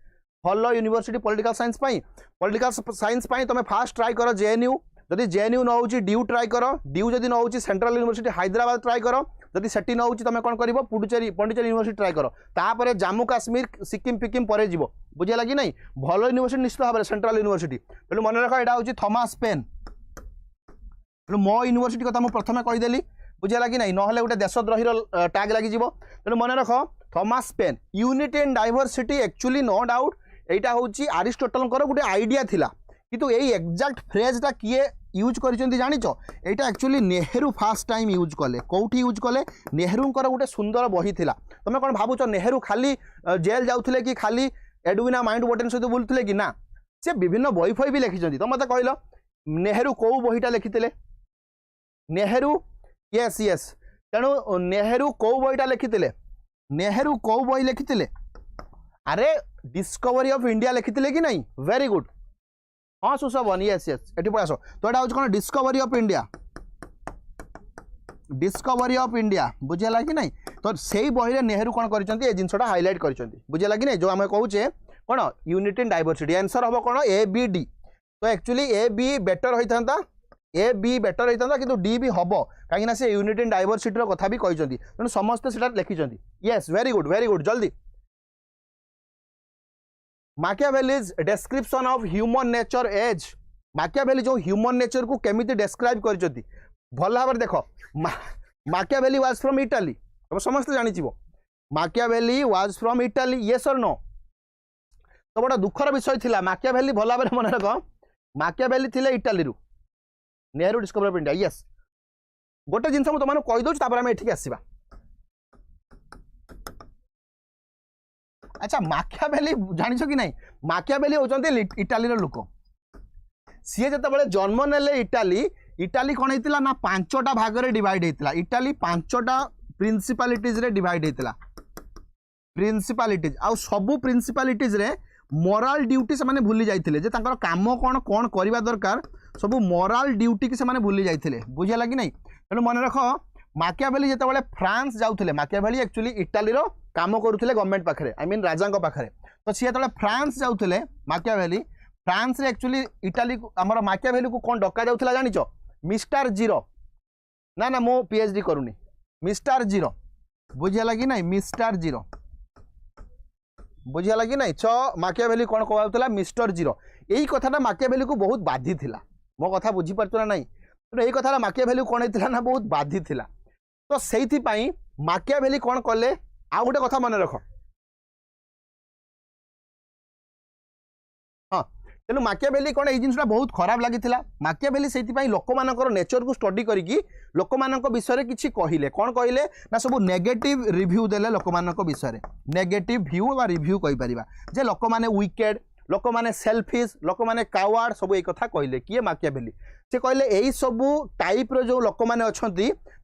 भल यूनिवर्सिटी पॉलिटिकल साइंस पाई पॉलिटिकल साइंस पाई तुम फास्ट ट्राई कर जेएनयू जदि जेएनयू न होची ड्यू ट्राई करो ड्यू जदि न होची सेंट्रल यूनिवर्सिटी हैदराबाद ट्राई करो जदि सेटी न होची तुम कौन करिवो पुडुचेरी यूनिवर्सिटी ट्राई करो तापर जम्मू काश्मीर सिक्किम पिक्किम परे जीवो बुझे लगी नहीं भल यूनिवर्सिटी निश्चित भाव सेंट्रल यूनिवर्सिटी तेणु मन रख एटा होची थॉमस पेन तेणु मो यूनिवर्सिटी कथा मु प्रथमे कहीदेली बुझे लगी नहीं ना गोटे देशद्रोही टैग लगी तेणु मन रख Thomas Paine unity and diversity actually no doubt एटा होची अरिस्टोटल गोटे आइडिया थिला किंतु यही एक्जाक्ट फ्रेजटा किए यूज करिसेंती जानिचो एटा actually Nehru fast time use कले कोठी यूज कले नेहरूंकर गोटे सुंदर बही थिला तमे कोन भाबुच नेहरू खाली जेल जाउथिले कि खाली एडविना माइंड बटन सहित बुलुथिले कि ना से विभिन्न बही फई भी लिखिसेंती तो मते कहलो नेहरू को बहीटा लिखिथिले नेहरू यस यस तेणु नेहरू को बहीटा लिखिथिले नेहरू को बही लिखिथिले अरे डिस्कवरी ऑफ इंडिया लिखिथिले कि नहीं वेरी गुड हाँ सुशोभन यस यस एटी पळास तो एटा होछ कोन डिस्कवरी ऑफ इंडिया बुझेला कि नहीं तो सेही बही रे नेहरू कोन करिसंती ए जिंसटा हाइलाइट करिसंती बुझेला कि नहीं जो हम कहूचे कोन यूनिटी एंड डाइवर्सिटी आंसर हबो कोन ए बी डी तो एक्चुअली ए बी बेटर होइथांता ए बी बेटर होइथांता किंतु डी भी हबो काहे ना से यूनिटी एंड डाइवर्सिटी रो कथा भी कहिसंती तेणु समस्त सेटा लिखिसंती यस वेरी गुड जल्दी Machiavelli's description of human nature as Machiavelli जो ह्यूमन नेचर को केमिति डिस्क्राइब करछथि भल भाव देखो माकियावेली वाज फ्रॉम इटाली तो समस्त जानि छिबो Machiavelli was from Italy yes और नो तो बड़ा दुखर विषय थिला माकियावेली भल भाव मन रख माकियावेली थिले इटाली रु Nehru discovery of India yes गोटे जिनस मु तुमन कहि दोछ तापर हम एठिक आसीबा अच्छा माकियावेली जानिछ कि नहीं माकियावेली होचंती इटाली रो लोक सी जते जन्म नेले इटाली कौन होता ना 5टा भाग रे डिवाइड होता इटाली 5टा प्रिंसिपालिटीज रे डिवाइड होता प्रिंसिपालिटीज आ सबू प्रिंसिपालिटीज रे मोराल ड्यूटी से माने भूली जाइथिले जे तांकर काम कौन कौन करबा दरकार सबू मोराल ड्यूटी के से माने भूली जाइथिले बुझिया लगी नहीं तेणु मन रख माकियावेली जेतेबेले फ्रांस जाउथिले माकियावेली एक्चुअली इटाली रो काम करुथिले गवर्नमेंट पाखरे आई मीन राजा पाखरे तो सी जेतेबेले फ्रांस जाउथिले माकियावेली फ्रांस रे एक्चुअली इटाली हमर माकियावेली को कौन डका जाउथिला जानिचो मिस्टर जीरो ना ना मो पीएचडी करूनी मिस्टर जीरो बुझीगला कि नहीं मिस्टर जीरो बुझीगला कि नहीं च माकियाभेली कौन कहला मिस्टर जीरो यही कथाटा माकियाभेली को बहुत बाधी थिला मो कथा बुझी पारछ ना नहीं तो यही कथाटा माकियाभेली कौन होता ना बहुत बाधी थिला तो से माकियाभेली कौन कले आ गोटे कथा मन रख हाँ तेणु माकियाभेली कौन ये जिनसा बहुत खराब लगी माकियाभेली से लोक मान नेचर को स्टडी करी लोक मान विषय किसी कहले कौन कहले ना सब नेगेटिव रिव्यू देले लोक मान विषय नेगेटिव व्यू व रिव्यू कहीपर जे लोक मैंने विकेड लोक मैंने सेल्फिश लोक मैंने कावार्ड सब ये कथा कहले किए माकियाभेली से कहले यही सबू टाइप जो लोक मैंने अच्छा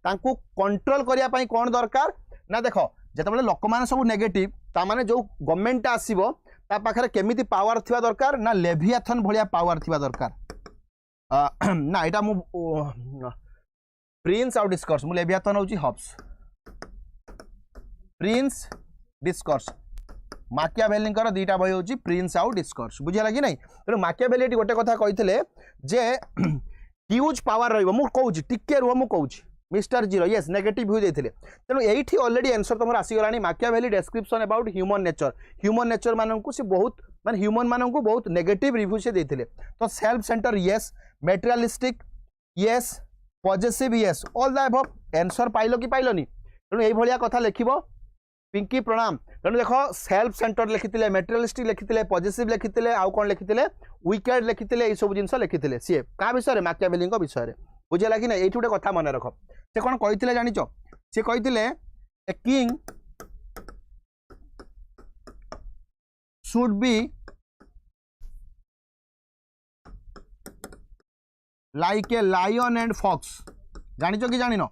कंट्रोल करने कौन दरकार ना देख जिते लोक मैंने सब नेगेटिव ताने जो गवर्नमेंट आसो ता पाखरे केमिति पावर थिबा दरकार ना लेवियाथन भलिया पावर थिबा दरकार ना एटा मु प्रिंस आउ डिस्कोर्स मु लेवियाथन होची हब्स प्रिंस डिस्कोर्स माकियाभेली दीटा बही होची प्रिंस आउ डिस्कोर्स बुझिला कि नहीं तेणु माकियाभेली एटी गोटे कथा कहिथिले जे ह्यूज पावर रहइबो मु कहूची टिके रुह मु कहूची mister zero yes negative view देते तेणु यही ऑलरेडी आंसर तुम आसीगला Machiavelli description about human nature मानू से बहुत माने ह्यूमन मानू बहुत नेगेटिव रिव्यू से देते तो self centre yes materialistic yes positive yes all the above answer pile कि पाइलनी तेणु यही भाया कथा लिख पिंकी प्रणाम तेणु देख सेल्फ सेंटर लिखिते मेटेरियलिस्टिक लिखिते पॉजिटिव लिखिते आउ कौन लिखिते विकेड लिखिते ये सब जिन लिखिते सी क्या विषय माकियाभेली विषय बुझेगा कि ना ये गोटे कथा मन रख से कौन कही जानिच से कही a king should be like a lion and fox जानिच कि जानिन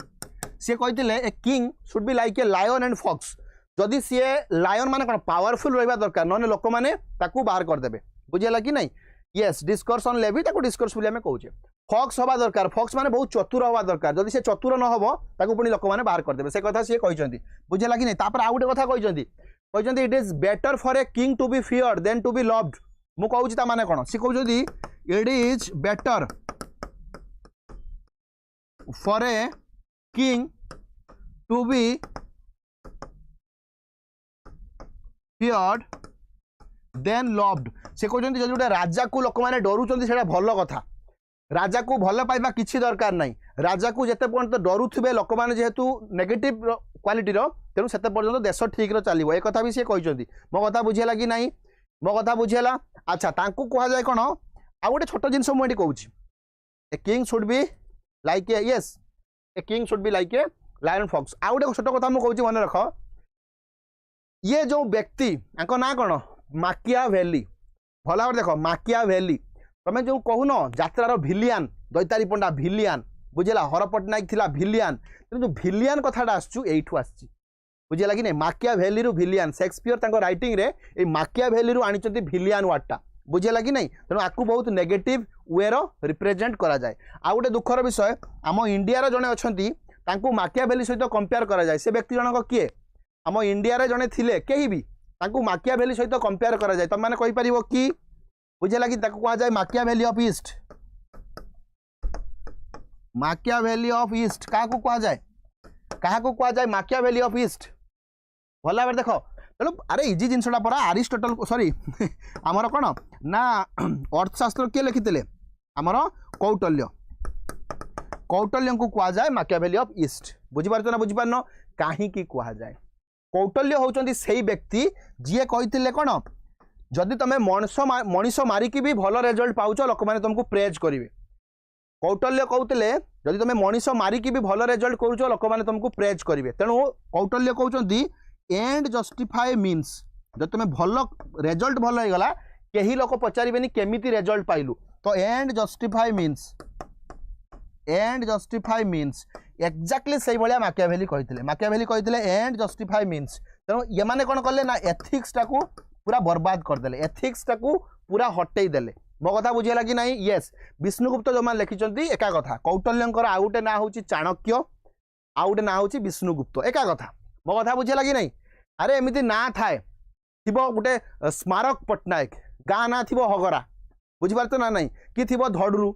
सी कही a king should be like a lion and fox जदि सी लायन मान कौन पावरफुल रहा दरकार ना लोक मैंने बाहर करदे बुझेगा कि नहीं yes discourse on Livy discourse बोली आम कहे फॉक्स हवा दरकार फॉक्स माने बहुत चतुर हवा दरकार जदि से चतुर न हो ताकू पुणी लोक मैंने बाहर करदे से कथा सी कहते बुझेगा कि नहीं तापर आउ गोटे कथा कहते it is better for a king to be feared than to be loved मु कहूँ ता माने कौन सी कहते it is better for a king to be feared than loved से कहते जब गोटे राजा को लोक मैंने डरुंच से भल कथा राजा को भल पाइबा किसी दरकार नहीं राजा को जिते पर्यंत डरुवे लोक मैंने जेहेतु नेगेटिव क्वालिटी तेणु से पर्यंत देश ठीक चलो एक कथा भी सी कहते मो कथा बुझेगा कि नहीं मो कथा बुझेगा अच्छा तांकू कहुए कौन आ गोटे छोट जिनस मुझे कहूँ a king should be like a yes a king should be like a lion fox आ गोटे छोट कथा मुझे कहूँ मन रख ये जो व्यक्ति ना कौन माकियाभेली भल भाव देख माकियाभेली तमें जो कहून यात्रार भिलियान दैतारी पंडा भिलियान बुझेगा हर पट्टनायक थिला भिलियान तेणु जो भिलियान कथाटा आसू आसी बुझेगा कि नहीं माकियाभेली रु भिलियान शेक्सपियर राइटिंग रे ए माकियाभेली रु आनी भिलियान वार्डटा बुझेगा कि नहीं तेणु आपको बहुत नेगेटिव वे रिप्रेजेंट करा जाए आ गोटे दुखर विषय आम इंडिया जड़े अच्छा माकियाभेली सहित कंपेयर करा जाए से व्यक्ति जनक किए आम इंडिया जड़े थिले कहीं भी माकियाभेली सहित कंपेयर करा जाए तुम मैंने कहि परिबो कि बुझेगा कि कहा जाए माकियाभेली ऑफ ईस्ट माकियाभेली ऑफ ईस्ट क्या कहा जाए माकियाभेली ऑफ ईस्ट भल भाव देख चलो अरे इजी जिनसा परा आरिस्टोटल सॉरी आमर कौन ना अर्थशास्त्र किए लिखिते आमर कौटल्य को कहा जाए माकियाभेली ऑफ ईस्ट बुझीपार ना बुझीपार कहीं कहा जाए कौटल्य होउचंदी सेही व्यक्ति जी कही कौन जदि तुम मनीष मारिकी भी भल रिजल्ट पाउच लोक मैंने तुमको प्रेज करेंगे कौटल्य कहते जदि तुम मनीष मारिकी भी भल रिजल्ट करुच लोक मैंने तुमको प्रेज करेंगे तेणु कौटल्य कहते एंड जस्टिफाई मीन्स जब तुम भल रिजल्ट भल होगा कहीं लोक पचारे केमिति रिजल्ट पाइलु तो एंड जस्टिफाई मीन्स एक्जाक्टली से भाया माकियाभेली कहते एंड जस्टिफाई मीन्स तेणु ये मैंने कौन कले ना एथिक्स टाकू पूरा बर्बाद करदे एथिक्स टाकू पूरा हटई देले मो कथा बुझेगा कि नहीं येस विष्णुगुप्त जो मैंने लिखिं एका कथा कौटल्यंकर आउ गोटे ना हूँ चाणक्य आउ गोटे ना हूँ विष्णुगुप्त एका कथा मो कथा बुझेगा कि नहीं अरे एमती ना थाए थी गोटे स्मारक पट्टनायक गाँ ना थी हगरा बुझीपार ना नहीं कि थी धड़रू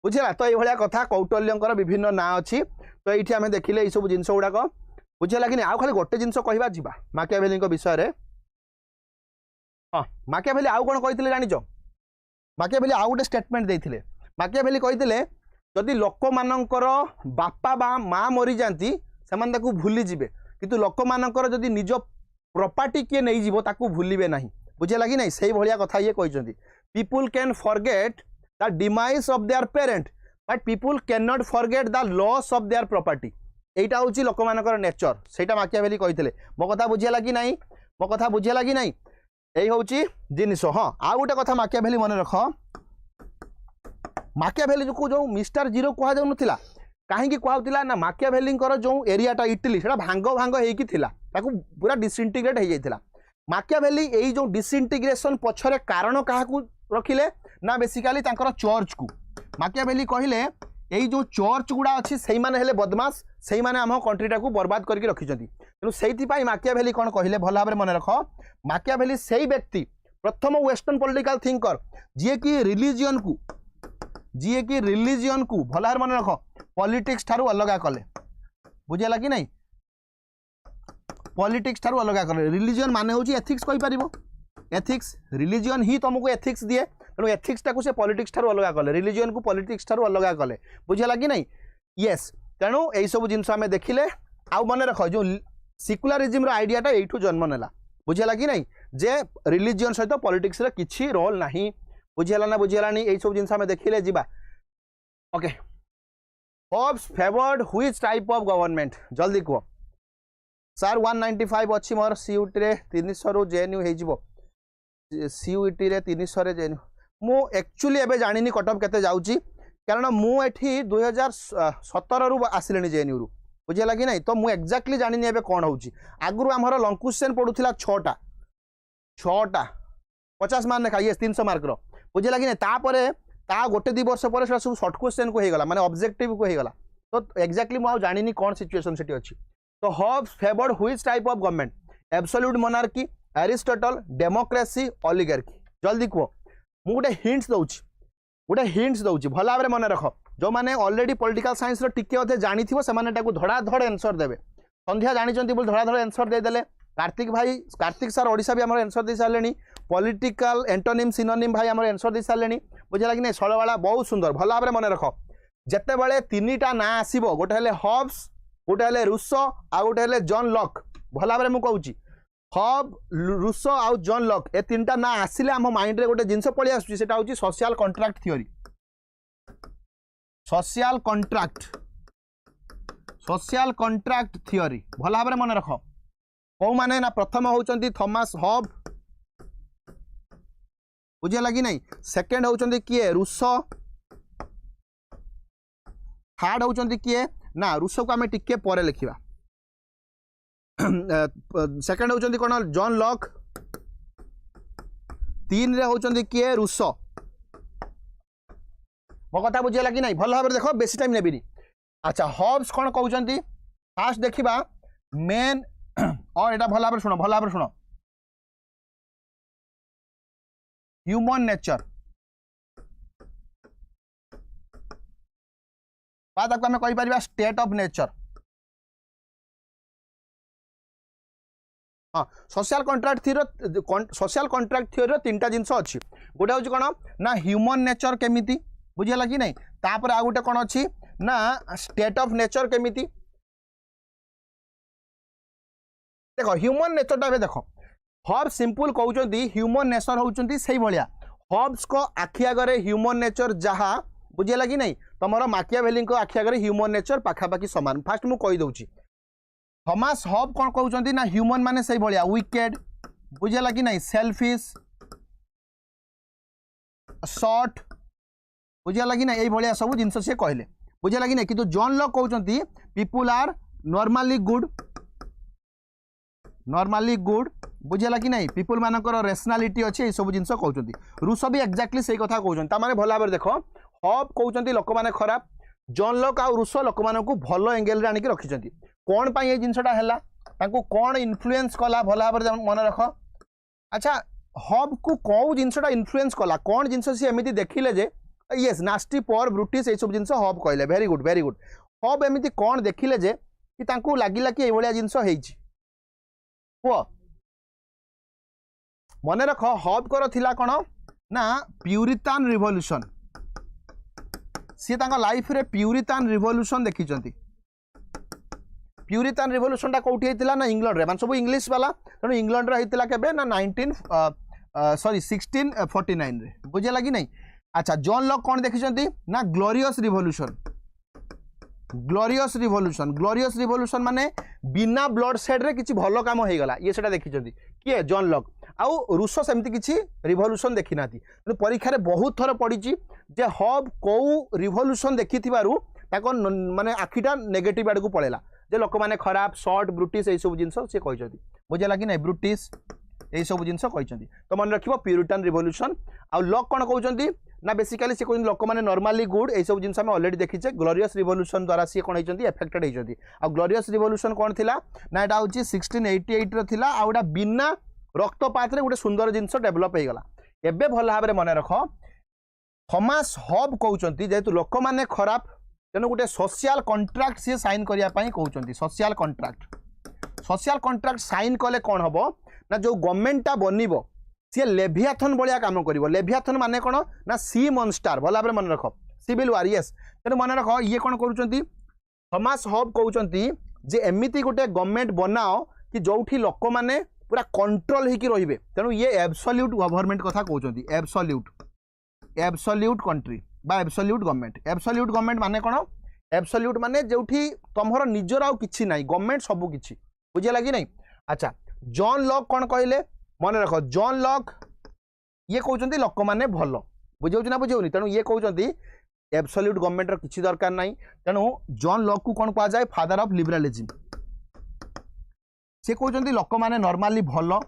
बुझेगा तो ये कथा कौटल्यंकर विभिन्न ना अच्छी तो ये आम देखिले सब जिनस गुड़ाक बुझे लगे आउ खाली गोटे जिनस कहवा जीवा माकियाभेली विषय रे। हाँ माकियाभेली आउ कौन कही जानिच माकियाभेली आउ गोटे स्टेटमेंट देते माकियाभेली कही जदि लोक मानकर बापा बा माँ मरी जाती से भूली जीवे किंतु लोक मानकर जदि निज प्रॉपर्टी किए नहीं जीवो ताकू भूलिबे नहीं बुझे लगी नहीं से भलिया कथा ये कहते people can forget the demise of their parent but people can not forget the loss of their property एटा होची लोक मानकर नेचर सेटा माकियाभेली कहते मो कथा बुझे लगी नहीं मो कथा बुझे लगी नहीं यही होची जिनिस। हाँ आ गोटे कथा माकियाभेली मन रख माकियाभेली को जो मिस्टर जीरो कह जाऊ नथिला कहीं कहला ना माकियाभेली जो एरियाटा इटली से भांग भांग होगी ताकू पूरा डिसइंटीग्रेट हो जाता माकियाभेली यही जो डिसइंटीग्रेशन पछरे कारण क्या रखिले ना बेसिकाली चर्च को माकियाभेली कहले यही जो चर्च गुड़ा अच्छी से माने बदमाश से माने आम कंट्रीटा को बर्बाद करके रखिंट तेणु से माकियाभेली कौन कहले भल भाव मन रख माकियाभेली से व्यक्ति प्रथम वेस्टर्न पॉलिटिकल थिंकर जी की रिलीजियन को भल भाव मन रख पॉलिटिक्स ठारू अलग कले बुझेगा कि नहीं पॉलिटिक्स ठारू अलग कले रिलीजियन माने होची एथिक्स कहि परिबो एथिक्स रिलीजियन ही तुमको एथिक्स दिए तेणु एथिक्स टाको से पॉलिटिक्स ठारू अलग कले रिलीजियन को पॉलिटिक्स ठारू अलग कले बुझेगा कि नहीं यस तेणु यही सब जिनस आम देखिले आउ मन रख जो सिकुलारिज्म आइडियाटा यू जन्म नेला बुझेगा कि नहीं जे रिलीजियन सहित पॉलिटिक्स रे किछि रोल नहीं बुझेला ना बुझेलानी यही सब जिनस आम देखिले जीवा okay Hobbes favoured which type of government जल्दी कह सर 195 अच्छी मोर सीयूटी रे 300 रु जेएनयू हे जिवो सीयूटी रे 300 रे जेएनयू मु एक्चुअली एबे जानिनी कटअप केते जाउची कारण मु एठी 2017 रु आसिलेनी जेएनयू रु बुझेला कि नहीं तो मु एक्जेक्टली जानिनी एबे कोन होउची आगुरु हमर लॉन्ग क्वेश्चन पडुथिला 6टा 50 मार्क नेखा यस 300 मार्क रो बुझेला कि नहीं तापरे ता गोटे 2 वर्ष पर सब शॉर्ट क्वेश्चन को हेगला माने ऑब्जेक्टिव को हेगला तो एक्जेक्टली मु जानिनी कोन सिचुएशन सेठी अछि तो Hobbes favoured which type of government absolute monarchy Aristotle democracy oligarchy जल्दी कह मु गोटे हिंट्स दउची भल भाव मन रख जो मैंने ऑलरेडी पॉलिटिकल साइंस टिके अधे जानी से धड़ाधड़ आंसर देवे संध्या जानी बोल धड़ाधड़ आंसर देदेले कार्तिक सर ओडिशा भी आम आंसर दे सारे पॉलिटिकल एंटोनिम सिनोनिम भाई आम आंसर दे सारे बुझेगा कि नहीं शैलवाला बहुत सुंदर भल भाव मन रख जिते बड़े 3टा ना आसो गोटे हेले हॉब्स गोटे हेले रूसो आ गोटे हेले जॉन लॉक भल भाव में कहूँ हब रूसो आउ जॉन लॉक ए 3टा ना आसिले आम माइंड रे गोटे जिनस पलि आसुची सेटा होची social contract theory social contract theory भल भाव मन रख कौ माने ना प्रथम होउचंती थॉमस हब बुझे लगी नहीं सेकंड होउचंती किए रूसो थर्ड होउचंती किए ना रूसो को आम टिके परे लिखिबा सेकंड होउचंती कोन जॉन लॉक 3 रे होउचंती किए रूसो मो कथा बुझे लगी नहीं भल भाव देखो बेसी टाइम नेबिनी अच्छा हॉब्स कौन कहउचंती फास्ट देखिबा मेन और एटा भल भाव शुण ह्यूमन नेचर बात आम कही स्टेट ऑफ नेचर हाँ सोशल कॉन्ट्रैक्ट थ्योरी 3टा जिनस अच्छी गोटे हूँ कौन ना ह्यूमन नेचर केमिति बुझेगा कि नहीं तापर आ गोटे कौन अच्छी ना स्टेट ऑफ नेचर केमिति देख ह्यूमन नेचरटा देख हब्स सिंपल कहते ह्यूमन नेचर होती से भाया हब्स को आखि आगे ह्यूमन नेचर जहाँ बुझेगा कि नहीं तुम माकियाभेली आखि आगे ह्यूमन नेचर पाखापाखि सामान फास्ट मुझे कहीदे थॉमस हब कौन कहते ना ह्यूमन माने से भाया विकेड बुझेगा कि नहीं सेल्फिश शॉर्ट बुझेगा कि नहीं यही भाया सब जिन सी कहले बुझेगा कि नहीं किंतु जॉन लॉक कहते पीपुल आर नॉर्मली गुड बुझेगा कि नहीं पीपुल मानकर रेशनालिटी अच्छे ये सब जिन कहते रूस भी एक्जाक्टली से कथा कहते माने भल भाव देख हब कहते लोक मैंने खराब जॉन लॉक आ रूस लोक मानू भल एंगेल आनिक रखिंट कौन पाई ये जिनसटा है कौन इन्फ्लुएंस कला भल भाव मन रख अच्छा हब को कौ जिनसटा इन्फ्लुएंस कला कौन जिनस सी एमती देखिले जे येस नास्टी पर ब्रुटिश ये सब जिन हब कहले वेरी गुड हब एमती कौन देखिले जे कि तांकू लागिला कि एई भलिया जिंस हेइछि को मने रख हब कर थिला कोन ना प्यूरितान रिवोल्यूशन सी तांका लाइफ रे प्यूरितान रिवोल्यूशन देखिचंती प्यूरितान रिवोल्यूशन टा कोठी हेतिला ना इंग्लैंड रे मान सब इंग्लिश वाला तनो इंग्लैंड रे हेतिला केबे ना 1649 रे बुझे लगी नहीं। अच्छा जॉन लॉक कौन देखिचंती ना ग्लोरियस रिवोल्यूशन माने बिना ब्लड सेड रे किछि भलो काम होई गला ये सेटा देखिचंती किए जॉन लॉक आउ रूसो सेमती किछि रिवोल्यूशन देखि नाती तो परीक्षा रे बहुत थर पडिची जे हब को रिवोल्यूशन देखिथिबारु ताको माने आखिटा नेगेटिव आड़ को पळेला जे लोक माने खराब शॉर्ट ब्रिटिश ए सब जिंस से कहचंती बुझे लागी नै ब्रिटिश ए सब जिंस कहचंती तो मन रखिबो प्यूरिटन रिवोल्यूशन आउ लॉक कोन कहचंती ना बेसिकली से कहचंती लोक माने नॉर्मली गुड ए सब जिंस हम ऑलरेडी देखिचे ग्लोरियस रिवोल्यूशन द्वारा से कोन हेचंती इफेक्टेड हेचंती आ ग्लोरियस रिवोल्यूशन कोन थिला ना एटा होची 1688 रो थिला आ ओडा बिना रक्तपात रे गोटे सुंदर जिंस डेवलप हे गला एबे भल भाबरे मन रख थॉमस हब कहचंती जेतु लोक माने खराब तेणु गोटे सोशल कॉन्ट्रैक्ट सी साइन करिया पई कहउचंती सोशल कॉन्ट्रैक्ट साइन कले कौन हम ना जो गवर्नमेंट टा बनिबो सी लेवियाथन बलिया काम करिवो लेवियाथन माने कौन ना सी मॉन्स्टर भला भाबरे मन रख सिविल वार यस तेणु मन रख ये कौन करूचंती थॉमस हब कहउचंती जे एमिति गोटे गवर्नमेंट बनाओ कि जोठी लोक माने पूरा कंट्रोल ही रहिबे तेणु ये एब्सोल्यूट गवर्नमेंट कथा कहउचंती एब्सोल्यूट कंट्री बा एब्सोल्यूट गवर्नमेंट माने कौन एब्सोल्यूट माने जोठी तमहर निजर आउ किछि नाही गवर्नमेंट सबु किछि बुझे लगी नहीं। अच्छा जॉन लॉक कौन कहले मन रख जॉन लॉक ये कहउचंती लोक माने भलो बुझौछ ना बुझौनी तेणु ये कहउचंती एब्सोल्यूट गवर्नमेंट रो किछि दरकार नाही तेणु जॉन लॉक को कौन कहा जाए फादर ऑफ लिबरलिज्म से कहउचंती लोक माने नॉर्मली भलो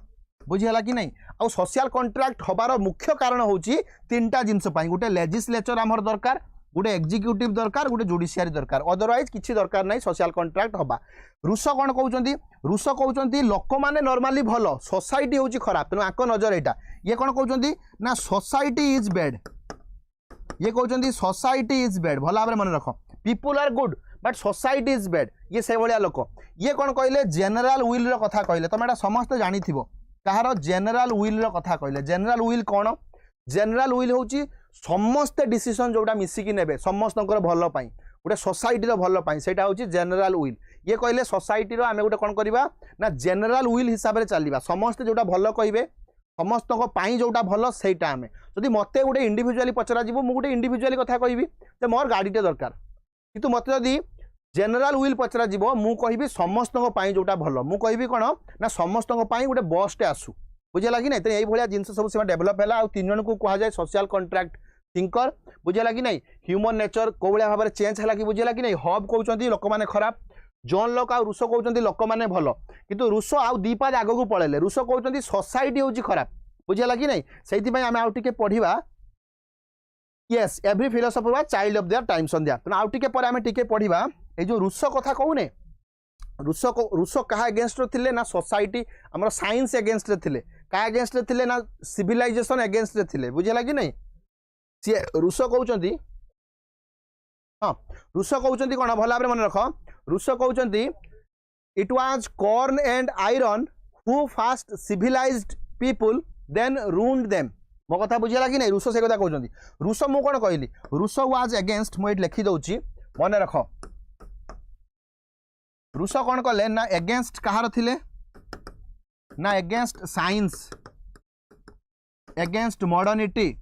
बुझीला कि नहीं आ सोशल कॉन्ट्रैक्ट हबार मुख्य कारण होची तीनटा जिंस पई गोटे लेजिस्लेचर हमर दरकार गोटे एग्जीक्यूटिव दरकार गोटे जुडिशियरी दरकार अदरवाइज किछि दरकार नहीं सोशल कॉन्ट्रैक्ट हबा। रूस कौन कहउचंती लोक माने नॉर्मली भलो सोसाइटी होची खराब तेणु आक नजर एटा ये कौन कहउचंती ना सोसाइटी इज बैड ये कहउचंती सोसाइटी इज बैड भला भाबरे मन रख people are good but society is bad ये से भलिया लोक ये कौन कहले जनरल विल रो कथा कहले तुम एटा समस्त जानिथिबो कहार जनरल विल रो कथा कहले जनरल विल कौन जनरल विल होची समस्त डिसीजन जोटा मिसिकी नेबे समस्तंकर भलो पाई गोटे सोसाइटी रो भलो पाई सेटा होची जनरल विल ये कहले सोसाइटी रो आमे गोटे कोन करबा ना जनरल विल हिसाब रे चलीबा समस्त जोटा भलो कहिबे समस्तक पाई जोटा भलो सेटा आमे जदि मते गोटे इंडिविजुअली पचरा जीवो मु गोटे इंडिविजुअली कथा कहबी जे मोर गाडीटे दरकार किंतु मते जदि जनरल विल पचरा जीवो मु कहबी समस्तक पाई जोटा भलो मु कहबी कोन ना समस्तक पाई गोटे बसटे आसु बुझे लगी नहीं तेरे भाया जिन सब से डेभलप है आउ तीन जन को कह जाए सोशल कॉन्ट्रैक्ट थिंकर बुझे लगी नहीं ह्यूमन नेचर को भाव में चेंज है कि बुझे लगी नहीं हब कहते लोक मैंने खराब जॉन लॉक आ रूसो कहते लोक मैंने भल किंतु रूसो आउ दी पाज आग को पलैले रूसो कहते सोसाइटी हूँ खराब बुझे लगी नहीं से आम आउ टे पढ़ा यस एवरी फिलोसफर वा चाइल्ड ऑफ देयर टाइम संध्या तेना आउ टे पर आम टे पढ़ा ये जो रूसो कथा कहूने रूसो क्या एगेन्स्ट थे ना सोसाइटी आम साइंस एगेन्स्ट थे क्या एगेन्स्ट थे ना सिविलाइजेशन एगेन्स्ट थे बुझे लगी नहीं सी रूसो कहते हाँ रूसो कहते कौन भल भाव मन रख रूसो कहते it was corn and iron who first civilized people then ruined them मो कथा बुझे लगी नहीं रूसो से कथा कहते रूसो मु कौन कहली रूसो वाज एगेन्स्ट मुझे लिखी दौची मन रख रूसो कौन कले ना एगेन्स्ट कहार थिले ना against science against modernity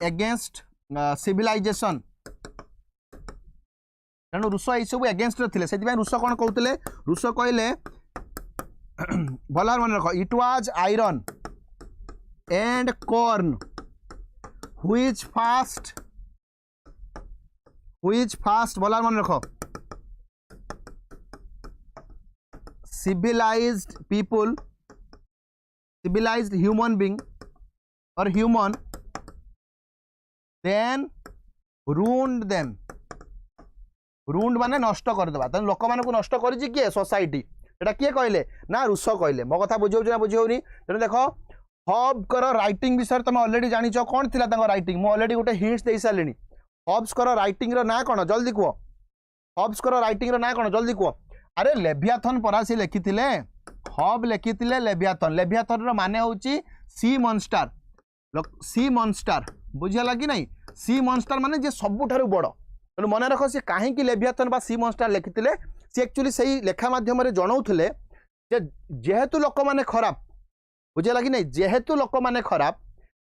against civilization तेणु रूस ये सब एगेन्स्ट थे से रूस कौन कहते रूस कहले भल मन रख it was iron and corn which fast भल मन रख civilized people civilized human being or human then ruined them ruined माने नष्ट कर देबा तन लोक मान को नष्ट करिछि किए सोसाइटी एटा किए कहले ना रूस कहले मो कथा बुझौ ना बुझौनी तेन देखो हब कर राइटिंग विषय तुम ऑलरेडी जानिछ कोन थिला तांको राइटिंग मो ऑलरेडी गोटे हिंट्स दे सालेनी हब्स कर राइटिंग रो ना कोन जल्दी कुओ हब्स कर राइटिंग ना कौन जल्दी कह अरे लेवियाथन परा सी लिखिथिले हब लिखिथिले लेवियाथन लेवियाथन रो माने होची सी मॉन्स्टर बुझिला कि नहीं सी मॉन्स्टर माने जे सबुठारु बड़ तेणु मन रख सी कहीं लेवियाथन बा सी मॉन्स्टर लिखिथिले सी एक्चुअली सही लेखा माध्यम जनाऊले जेहेतु लोक मैंने खराब बुझेगा कि नहीं जेहेतु लोक मैंने खराब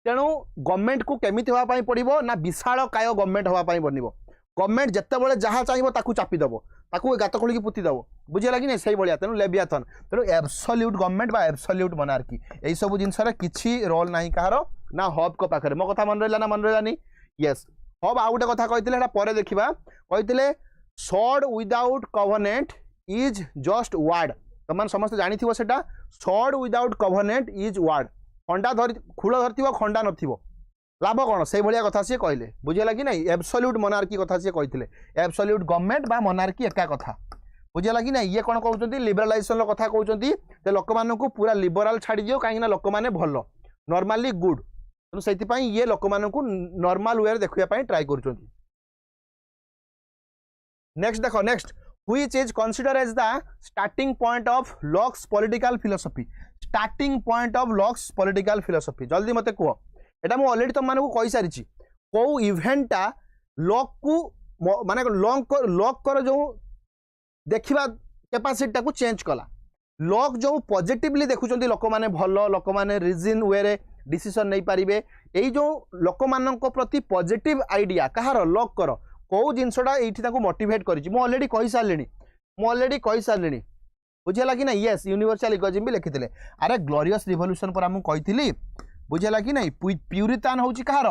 तेणु गवर्नमेंट को केमिति होगापाई पड़ो ना विशाल काय गवर्नमेंट होगापाई बनब गवर्नमेंट जितेबाला जहाँ चाहिए ताकू चापिदेव ताकू गात खोलिकी पुतिदेव बुझेगा कि नहीं से भाया तेणु लेवियाथन तेणु एब्सोल्यूट गवर्नमेंट बा एब्सोल्यूट मोनार्की यही सब जिनस किसी रोल ना कहार ना हब को पाखे मो कथा मन रहा ना मन रहानी येस हब आउ गोटे कथा कहते पर देखा कहते sword without covenant is just word तुम समस्त जानी सेटा sword without covenant is word खंडा धरी खूल धरती खंडा नथिबो लाभ कौन से भाया कथा सी कहले बुझेगा कि नहीं एब्सोल्यूट मोनार्की कथा सी कहते एब्सोल्यूट गवर्नमेंट बा मोनार्की एका कथा बुझेगा कि नहीं ये कौन कहते लिबरालाइजेशन कथा कहते लोक मानू पूरा लिबराल छाड़ी दियो कहीं लोक मैंने भल नॉर्मली गुड तेणु से ये लोक मानू नॉर्मल वे देखा ट्राई कर नेक्स्ट देखो next which is considered as the starting point of Locke's political philosophy starting point of Locke's political philosophy जल्दी मते कहो एटा मु ऑलरेडी तुम मानू कहि सारिची को इवेंटटा लॉक को माने लॉक कर जो देखिबा कैपेसिटी टाको चेंज कला लॉक जो पॉजिटिवली देखुचंती लोक माने भलो लोक माने रीजन वे रे डिसीजन नहीं पारिबे एई जो लोक मानक प्रति पॉजिटिव आइडिया कहार लॉक कर कौ जिनसटा ये मोटिवेट करी ऑलरेडी कही सारे बुझेगा कि नहीं येस यूनिवर्सल इगोइज्म भी लिखिते अरे ग्लोरियस रिवोल्यूशन पर आमको कही बुझेगा कि नहीं प्यूरितान हूँ कहार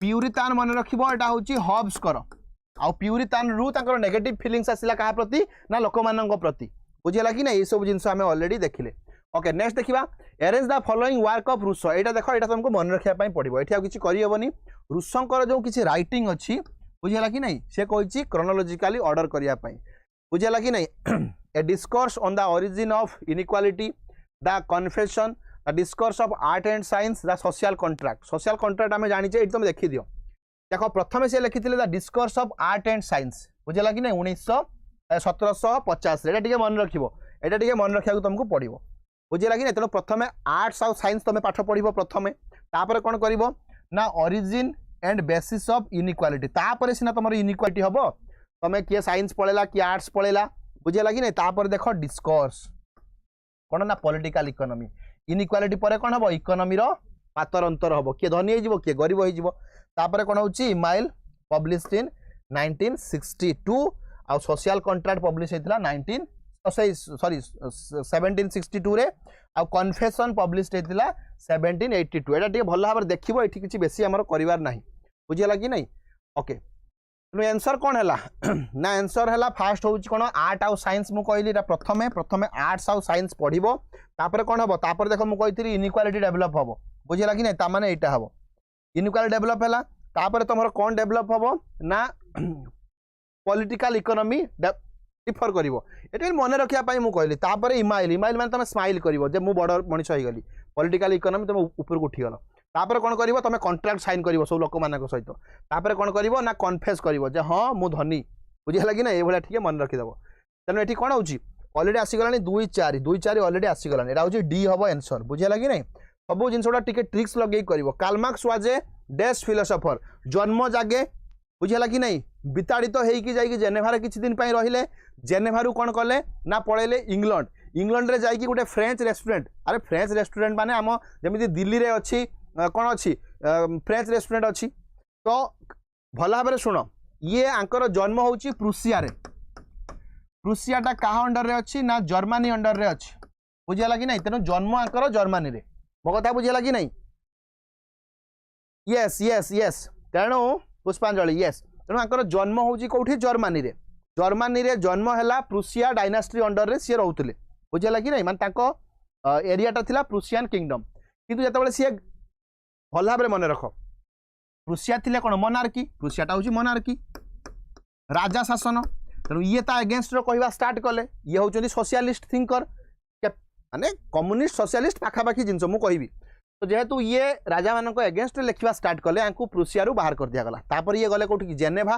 प्यूरितान मन रखिबो एटा होची हब्स कर आ प्यूरितान रु तांकर नेगेटिव फीलिंग्स आसिला कहा प्रति ना लोक मानक प्रति बुझेगा कि नहीं ये सब जिनस आम ऑलरेडी देखिले ओके नेक्स्ट देखा arrange the following work of Rousseau यहाँ देख यहाँ तुमको मन रखापी पड़ो ये किसी करहबनी रूसोंकर जो किसी राइटिंग अच्छी बुझेगा कि नहीं से कही क्रोनोलॉजिकली ऑर्डर करने बुझेगा कि नहीं a discourse on the origin of inequality the confession the discourse of art and science the social contract आम जानीचे ये तुम देखी दियो देखो प्रथम से लिखी the discourse of art and science बुझेगा कि नहीं 1750 ये मन रखिबो ये मन रखा तुमको पड़ो बुझेगा कि नहीं तेणु प्रथम आर्ट्स आउ साइंस तुम पाठ पढ़ो प्रथम तापर कौन कर ना origin and bases of inequality तापर सीना तुम इनइक्वालिटी हम तुम किए साइंस पढ़ेला किए आर्ट्स पढ़ेला बुझेगा कि नहीं तापर देख डिस्कोर्स कौन ना पॉलिटिकल इकोनॉमी इनइक्वालिटी पर कौन हम इकोनॉमी पातर अंतर हम किए धनी हो किए गरीब होपर कौन हो इमाइल पब्लिश्ड इन 1962 आ सोशल कॉन्ट्रैक्ट पब्लिश होता 1762 रे आ कन्फेशन पब्लिश्ड होता 1782 एटा भल भाव देखो ये किसी बेसी आमर कर बुझेगा कि नहीं ओके तेणु आंसर कौन है ना आंसर है फास्ट हूँ कौन आर्ट आउ साइंस मुझे कहली प्रथम आर्ट्स आउ साइंस पढ़ो तापर कौन हम तापर देख मुझे इनइक्वालिटी डेभलप हम बुझेगा कि नहीं ताने यहाँ हम इनइक्वालिटी डेभलप है तापर तुम कौन डेभलप हम ना पॉलिटिकल इकोनॉमी डिफर कर मन रखापी मुझे कहली तापर इमाइल मैंने तुम स्माइल कर बड़ मनीष हो गली पॉलिटिकल इकोनॉमी तुम ऊपर को उठीगल तापर कौन कर तुम कॉन्ट्रैक्ट साइन कर सब लोक मान सहित तापर कौन कर ना कन्फेस कर हाँ मु धनी बुझेगा कि ना ये ठीक मन रखीदेव तेणु ये कौन हो ऑलरेडी आसीगला 2-4 ऑलरेडी आसीगला यहाँ हूँ डी हम आंसर बुझेगा कि नहीं सब जिनसा टे ट्रिक्स लगे कर Karl Marx was a dash philosopher जन्म जागे बुझेगा कि नहीं विताड़ित होगी जाकि जेनेभार किसी दिन रहिले जेनेभारू कौन कले ना पढ़ेले इंग्लैंड रे जाकि गोटे फ्रेंच रेस्टोरेंट अरे फ्रेंच रेस्टोरेंट माने आम जमी दिल्ली रे अच्छी कौन अच्छी फ्रेंच रेस्टोरेंट अच्छी तो भल भाव शुण ये आंकर जन्म होची प्रुसियाटा क्या अंडर रे अच्छी ना जर्मनी अंडर रे अच्छी बुझेगा कि नहीं तेणु जन्म आंकर जर्मनी रे मो कथा बुझेगा कि नहीं यस यस यस तेणु पुष्पांजलि यस तेणु आंकर जन्म होची कोठी जर्मनी रे जन्म है प्रुसिया डायनास्टी अंडर रे सी रोते बुझेगा कि नहीं माने एरियाटा थिला प्रुसियान किंगडम किंतु जेतेबेले सी भल भाव मन रख प्रुसिया थिले कौन मोनार्की प्रुसियाटा हूँ मोनार्की राजा शासन तेणु ये एगेन्स्ट कहवा स्टार्ट कले ये हूँ सोशलिस्ट थिंकर माने कम्युनिस्ट सोशलिस्ट पाखापाखि जिनस मु कहबी तो जेहेतु ये राजा मान एगेन्स्ट लिखा स्टार्ट कले प्रुसिया बाहर कर दिगला तापर ये गले कौटी जेनेभा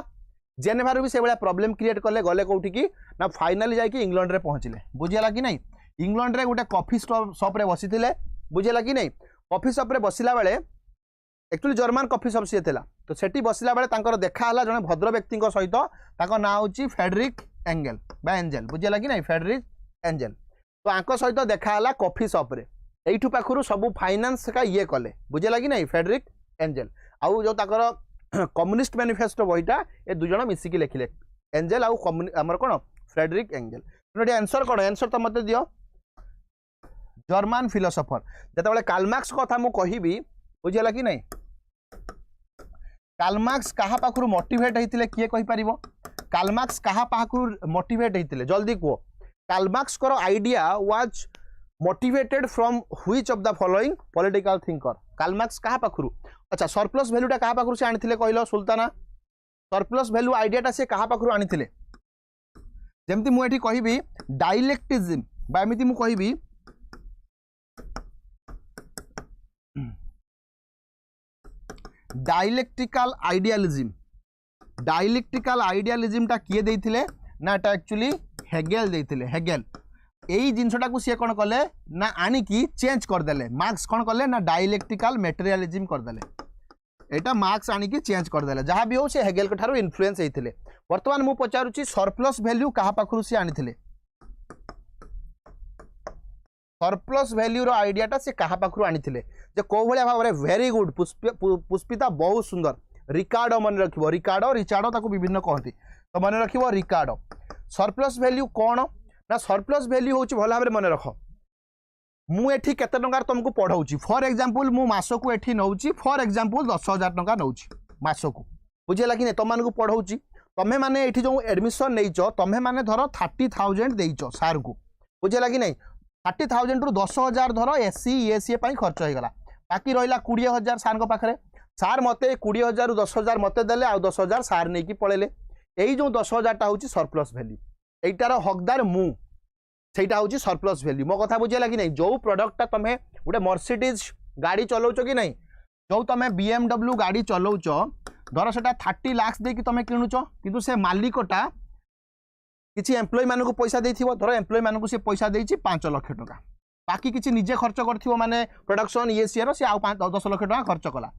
जेनेभार भी से भाया प्रोब्लेम क्रिएट कले गले कौटी की ना फाइनाली जाकि इंग्लैंड रे पहुँचले बुझीगला कि नहीं इंग्लैंड रे गोटे कॉफी शॉप रे बसी बुझीगला कि नहीं कॉफी शॉप रे बसिला बेले एक्चुअली जर्मन कॉफी शॉप सी था तो सेठी बसिला बेले तांकर देखा हला जने भद्र व्यक्ति सहित ताको ना होची फेडरिक एंगेल बा एंजेल बुझीगला कि नहीं फेडरिक एंजेल तो आंको सहित देखा हला कॉफी शॉप रे एठू पाखरु सब फाइनेंस का ये कले बुझीगला कि नहीं फेडरिक एंजेल आउ जो ताकर कम्युनिस्ट मैनिफेस्टो बहीटा ये दुज मिसिकी लिखिले एंजेल आउ आमर कौन फ्रेडरिक एंजेल आंसर कौन आंसर तो मत दियो जर्मन फिलोसोफर जिते कार्ल मार्क्स कथा मु कहिबी बुझीगला कि नहीं कार्ल मार्क्स कहा पाखरु मोटिवेट होइतिले किए कहि परिबो कार्ल मार्क्स कहा पाखरु मोटिवेट होइतिले जल्दी को कार्ल मार्क्स कर idea was motivated from which of the following political thinker Karl Marx कहा पाखरु अच्छा सरप्लस वैल्यूटा कहा पाखरु से आनिथिले कहलो सुल्ताना सरप्लस वैल्यू आइडियाटा से कहा पाखरु आनिथिले जेमती मु एठी कहिबी डायलेक्टिज्म बा एमिति मु कहिबी डायलेक्टिकल आइडियालिज्म टा किए देइथिले ना एटा एक्चुअली हेगेल देइथिले हेगेल यही जिनसटा को सी कौन कले ना आनिकी चेंज करदेले मार्क्स कौन कले ना डायलेक्टिकल मेटेरियलिज्म करदेले एटा मार्क्स आनिकी चेंज करदेले जहाँ भी हो से हेगेल ठारो इन्फ्लुएंस होइथिले वर्तमान मु पचारुची सरप्लस वैल्यू कहा पाखरु से आनिथिले सरप्लस वैल्यू रो आइडियाटा से कहा पाखरु आनिथिले जे को भलिया भाबरे वेरी गुड पुष्पिता बहुत सुंदर रिकार्डो मन रखिबो रिचार्डो ताको विभिन्न कहती तो मन रखिबो रिकार्डो सरप्लस वैल्यू कौन ना सरप्लस वैल्यू होची भल भाव मन रख मु एठी केते टंकार तुमको पढ़ाऊची फॉर एग्जांपल मु मासो को एठी नउची फॉर एग्जांपल 10,000 टंका नउची मासो को बुझेला कि नै तुम मानको पढ़ाऊची तमे माने एठी जो एडमिशन नैचो तमे माने धर 30,000 देइचो सार को बुझेला कि नै 30,000 रु 10,000 धर एससी एसीए पई खर्च हो गला बाकी रहिला 20,000 सार को पाखरे सार मते 20,000 रु 10,000 मते देले आ 10,000 सार नै की पळेले एई जो 10,000 टा होची सरप्लस वैल्यू एटार हकदार मु सेटा होची सरप्लस वैल्यू मो कथा बुझेला कि नहीं जो प्रोडक्ट तमे गोटे मर्सिडीज गाड़ी चलाउचो कि नहीं जो तमे BMW गाड़ी चलाउचो धर सेटा 30 लाख दे कि तमे किनुचो किंतु से मालिकटा किछि एम्प्लॉय मानको पैसा देथिबो धर एम्प्लॉय मानको से पैसा देछि 5 लाख टका बाकी किछि निजे खर्च करथिबो माने प्रोडक्शन ये शेयर से आ 10 लाख टका खर्च कला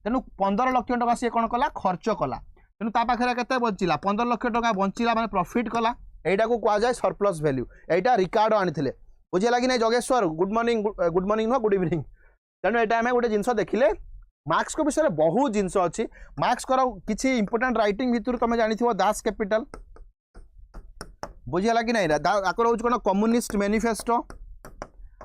तेनु 15 लाख टका से कोन कला खर्च कला तेनु ता पाखरे केते बंचिला 15 लाख टका बंचिला माने प्रॉफिट कला एटा को कहा जाए सरप्लस वैल्यू एटा रिकार्डो आनिथिले बुझेला कि नै Jogeshwar good morning no good evening तेणु एटा हमें गोटे जिनस देखिले मार्क्स को विषय बहुत जिनस अच्छी मार्क्स कर किसी इंपोर्टेंट राइटिंग भितर तुम जानिथिबो दास कैपिटल बुझेला कि नै आकर होच कोन कम्युनिस्ट मैनिफेस्टो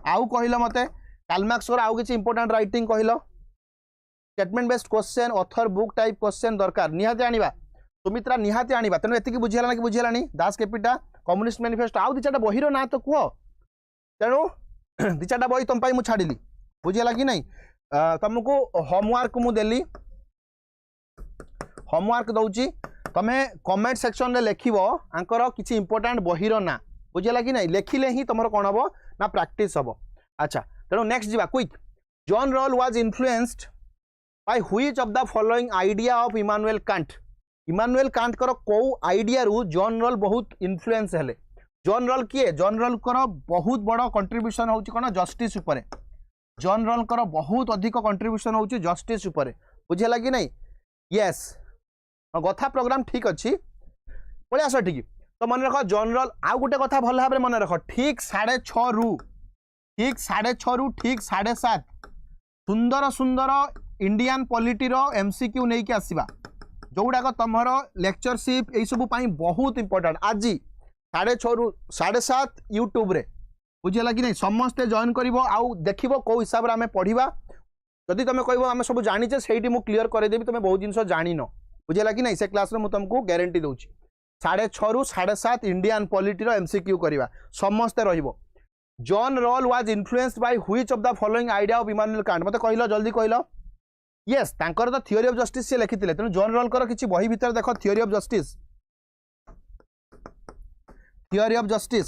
आउ कहिलो मते कार्ल मार्क्स कर आउ किसी इंपोर्टेंट राइटिंग कहिलो statement based question author book type question दरकार निहाते आनिबा सुमित्रा निहाती आनिबा तेणु एतिकी बुझेला ना कि बुझेलानी दास कैपिटा कम्युनिस्ट मैनिफेस्टो आउ दिचाटा बहिरो ना तो कुह तेणु दिचाटा बही तुम पाई मु छाड़िली बुझेला कि नहीं तुमको होमवर्क मु देली होमवर्क दउची तमे कमेंट सेक्शन रे लेखिबो आंकर किछि इंपोर्टेंट बहिरो ना बुझेला कि नहीं लेखिले ही तुमर कोन हबो ना प्रैक्टिस हबो अच्छा तेणु नेक्स्ट जीवा quick John Rawls was influenced by which of the following idea of Immanuel Kant Immanuel Kant कर को आइडिया रु जॉन रॉल बहुत इन्फ्लुएंस हेले जॉन रॉल किए जॉन रॉल कर बहुत बड़ कंट्रीब्यूशन होची कोन जस्टिस ऊपर जॉन रॉल कर बहुत अधिक कंट्रीब्यूशन होची जस्टिस ऊपर बुझेला कि नहीं यस कथा प्रोग्राम ठीक अच्छी पळे आस ठीक तो मन रख जॉन रॉल आउ गोटे कथा भल भाव मन रख ठीक 6:30 रु ठीक 7:30 सुंदर सुंदर इंडियन पॉलिटी रो एमसीक्यू नहीं कि आसीबा जोगुड़ाक तुमर लेक्चरशिप यही सब बहुत इंपोर्टेंट आज 6:30 रु 7:30 यूट्यूब रे बुझेला कि नहीं समस्ते जॉइन कर देखो कौ हिसाब से आम पढ़ा जदि तुम कह आम सब जानीचे से क्लीयर करदेवी तुम बहुत जिन जान बुझेला कि नहीं से क्लास में तुमको गारंटी दूची 6:30 रु 7:30 इंडियन पॉलिटी रो एमसीक्यू करवा समस्ते रहिबो John Rawls was influenced by which of the following idea of Immanuel Kant मते कहलो जल्दी कहलो यस तांकर तो थियोरी ऑफ जस्टिस से लिखिथिले तेनु जॉन रॉल कर किछि बही भीतर देखो थियोरी ऑफ जस्टिस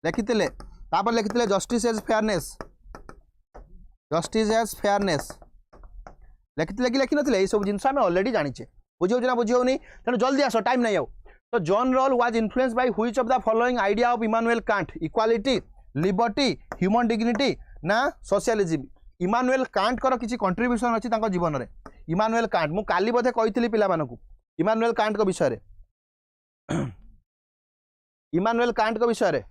लिखिथिले तापर लिखिथिले जस्टिस एज फेयरनेस लिखिथिले कि लिखि नथिले ए सब जिंस हम ऑलरेडी जानिछे बुझे ना बुझे होनी तेणु जल्दी आस टाइम नहीं आओ तो John Rawls was influenced by which of the following idea of Immanuel Kant equality liberty human dignity ना सोशलिज्म इमानुएल कांट कर किसी कंट्रीब्यूशन अच्छी जीवन में इमानुएल कांट मु काली बोधे कही पिला मानकु इमानुएल कांट को विषय रे इमानुएल कांट को विषय रे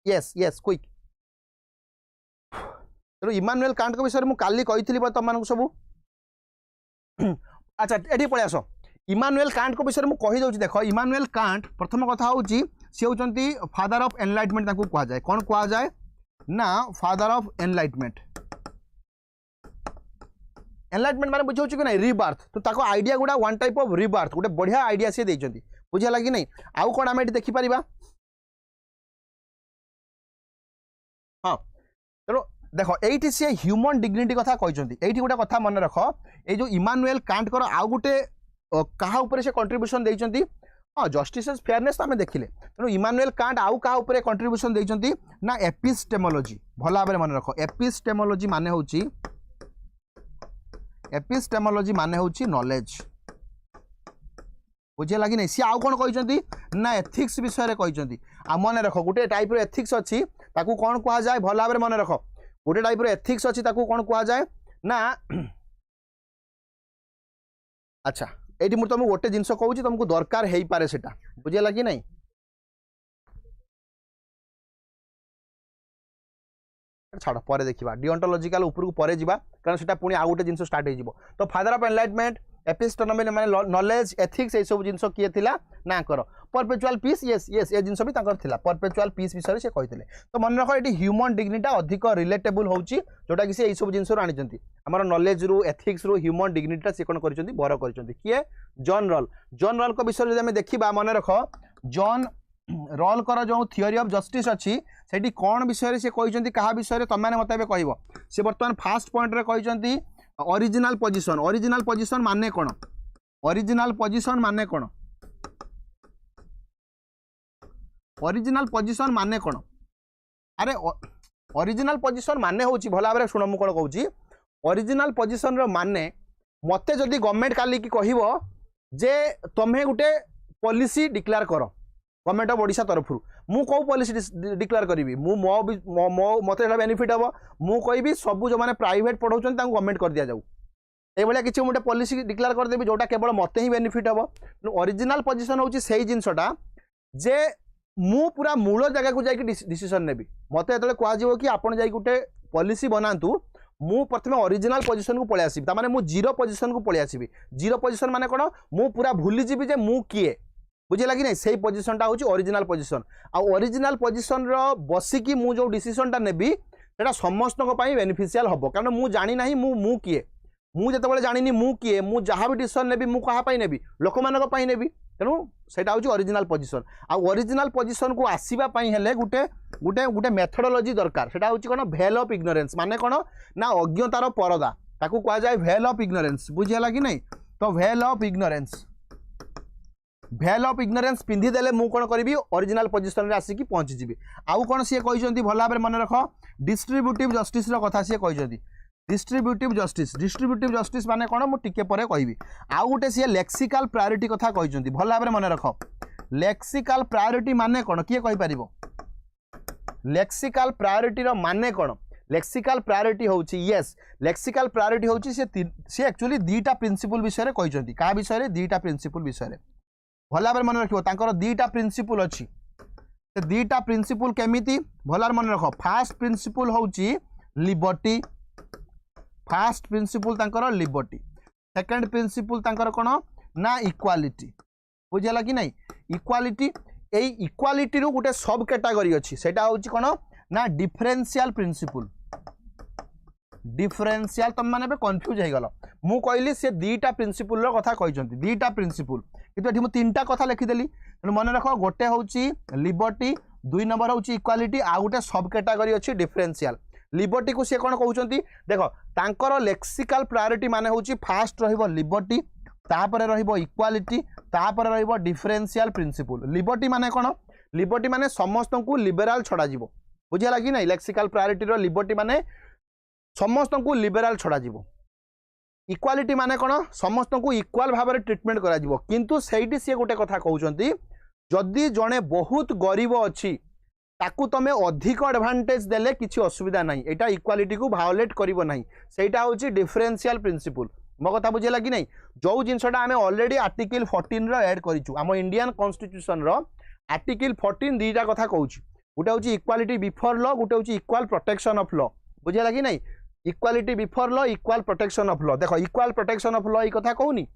यस यस क्विक तेणु इमानुएल कांट को विषय में काली कही तुम सब अच्छा ये पलि आस इमानुएल कांट को विषय में कहीदे देख इमानुएल कांट प्रथम कथा हूँ सी होती फादर ऑफ एनलाइटमेंट कह जाए कौन कह जाए ना फादर ऑफ एनलाइटमेंट एनलाइटमेंट माने बुझे कि नहीं रिबार्थ तो ताको आइडिया गुड़ा वन टाइप ऑफ रिबार्थ गोटे बढ़िया आइडिया सी देइछंती बुझेला कि नहीं आउ कोन आमे देखि परिबा हाँ तेणु देख ये सी ह्यूमन डिग्निटी कथा कहते ये गोटे कथा मन रख ये जो इमानुएल कांट कर आउ गोटे क्या ऊपर से कंट्रीब्यूशन देइछंती हाँ जस्टिस फेयरनेस आम देखिले तेणु इमानुएल कांट आउ क्या ऊपर कंट्रीब्यूशन देइछंती ना एपिस्टेमोलॉजी भल भाव मन रख एपिस्टेमोलॉजी माने होची एपिस्टेमोलॉजी माने होची नॉलेज बुझे लगी नहीं सी आउ कौन कहते ना एथिक्स विषय कहते आ मन रख गोटे टाइप एथिक्स अच्छी ताकू कौन कह जाए भल भाव मन रख गोटे टाइप एथिक्स अच्छी ताकू कौन कह जाए ना अच्छा ये मुझे तुमको गोटे जिनस कहूँ तुमको दरकार हो पारे सेटा बुझे लगी नहीं छाड़ पर देखा डिओंटोलॉजिकल उपरକୁ पर जावा कारण सेटा पुणी आउ गोटे जिनस स्टार्ट हो तो फादर ऑफ एनलाइटमेंट एपिस्टेमोलॉजी माने नॉलेज एथिक्स ए सब जिनस किए थिला ना कर परपेचुअल पीस यस यस ए जिनस भी ताकर थिला परपेचुअल पीस विषय से कहिथिले तो मन रख एटी ह्यूमन डिग्निटी अधिक रिलेटेबल होउची जोटा कि से ए सब जिनस आनी चंती हमर नॉलेज रु एथिक्स रु ह्यूमन डिग्निटी से कोन करिसंती बर करिसंती किए जॉन रॉल को विषय जदि हम देखिबा मन रख जॉन रॉल कर जो थियोरी ऑफ जस्टिस अच्छी सेठी कौन विषय से कहते क्या विषय तुम मैंने मत कह सी बर्तमान फास्ट पॉइंट रे कहते ओरिजिनल पोजिशन माने कौन ओरिजिनल पोजिशन माने कौन ओरिजिनल पोजिशन माने कौन अरे ओरिजिनल पोजिशन माने होची भला भाव शुण मुझे कौन कहूँ ओरिजिनल पोजिशन रो माने मते जदि गवर्नमेंट काली की कहबो जे तुम्हें गोटे पॉलिसी डिक्लेयर कर गवर्नमेंट ऑफ ओडिशा तरफ मु कौ पॉलिसी डिक्लेयर करी मो मत बेनिफिट हम मु कहि सब जो मैंने प्राइवेट पढ़ाऊँ गवर्नमेंट कर दिया जाऊ ये किसी गोटे पॉलिसी डिक्लेयर करदेवी जोटा केवल मत ही बेनिफिट हम ओरिजिनल पोजिशन हूँ से जिनसटा जे मु पूरा मूल जगह को जाकि डिसीजन नेबी मत जो कह कि आपड़ जा गोटे पॉलिसी बनातु मु प्रथम ओरिजिनल पोजिशन को पलि आसबि तामाने मु जीरो पोजिशन को पलि आसबि जीरो पोजिशन माने कोन मु पूरा भूली जीवि जे मु किए बुझे लगी नहीं से पोजिशनटा हूँ ओरिजिनल पोजिशन आ ओरिजिनल पोजिशन रो बसिकी मु जो डिसीजनटा नेबी सेटा समस्त बेनिफिशियल हम कारण मु जानी ना मु किए मु जिते जानी मु किए मु जहाँ भी डिसीजन नेबी मु कहा नेबी लोक मानी नेबी तेणु सेटा हूँ ओरिजिनल पोजिशन आ ओरिजिनल पोजिशन को आसवाई हेले गोटे गोटे गोटे मेथडोलॉजी दरकार सेटा हूँ कौन भेल ऑफ इग्नोरेंस माने कौन ना अज्ञतार परदा ताकू कह जाए भेल ऑफ इग्नोरेंस बुझेगा कि नहीं तो भेल ऑफ इग्नोरेंस पिंधिदेले मु कौन करी ओरिजिनल पोजिशन में आसिक पहुँची आउ कौन सी कहते भल भाव मन रख डिस्ट्रीब्यूटिव जस्टिस कथा सी कहते डिस्ट्रीब्यूटिव जस्टिस माने कौन मुझे पर कहि आउ गोटे सी लेक्सिकल प्रायोरिटी कथा कहते भल भाव मन रख लेक्सिकल प्रायोरिटी माने कौन किए कहीपर लेक्सिकल प्रायोरिटी माने कौन लेक्सिकल प्रायोरिटी होची यस लेक्सिकल प्रायोरिटी होची से एक्चुअली दीटा प्रिंसिपल विषय कहते क्या विषय दीटा प्रिंसिपल विषय भल भाव मन रखियो दीटा प्रिंसिपल अच्छी दीटा प्रिंसिपल केमिति भल भाव मन रख फास्ट प्रिंसिपल होची लिबर्टी फास्ट प्रिंसिपल तांकर लिबर्टी सेकंड प्रिंसिपल तांकर कोन ना इक्वालिटी बुझेला कि नहीं इक्वालिटी एई इक्वालिटी रो गोटे सब कैटेगरी अच्छी सेटा होची कोन ना डिफरेंशियल प्रिंसिपल डिफरेंशियल तुम मैंने कन्फ्यूज हो गल मु कहली से दीटा प्रिंसिपल रो कथा कहते दीटा प्रिंसिपल किंतु एठी मु तीनटा कथा लिखिदेली तेणु मन रख गोटे होची लिबर्टी दुई नंबर होची इक्वालिटी आ गोटे सब कैटेगरी अच्छी डिफरेंशियल लिबर्टी को सी कौन कहते देख तांकर लेक्सिकल प्रायोरिटी माने होची फास्ट रहिबो लिबर्टी तापर रहिबो इक्वालिटी तापर रहिबो डिफरेंशियल प्रिंसिपल लिबर्टी माने कौन लिबर्टी माने समस्त को लिबराल छड़ा जीवो बुझेगा कि नहीं लेक्सिकल प्रायोरिटी रो लिबर्टी माने समस्त को लिबराल छड़ा जीवो इक्वालिटी माने कौन समस्त को इक्वाल भाव में ट्रिटमेंट करा जीवो किंतु सेठी सी गोटे कथा कहउचंती जदि जड़े बहुत गरीब अच्छी ताकू तमे अधिक एडवांटेज देले किसी असुविधा नहीं एटा इक्वालिटी को भायोलेट करिवो नहीं सेटा होची डिफरेंशियल प्रिंसिपल मो कथा बुझेला कि नहीं जो जिनसटा आमे ऑलरेडी आर्टिकल 14 रो ऐड करिचु आम इंडियन कॉन्स्टिट्यूशन रो आर्टिकल 14 दीटा कथा कहउची गोटे होची इक्वालिटी बिफोर लॉ गोटे होची इक्वल प्रोटेक्शन ऑफ लॉ बुझेला कि नहीं equality before law equal protection of law देखो इक्वल प्रोटेक्शन ऑफ लॉ ई कथा कहूनी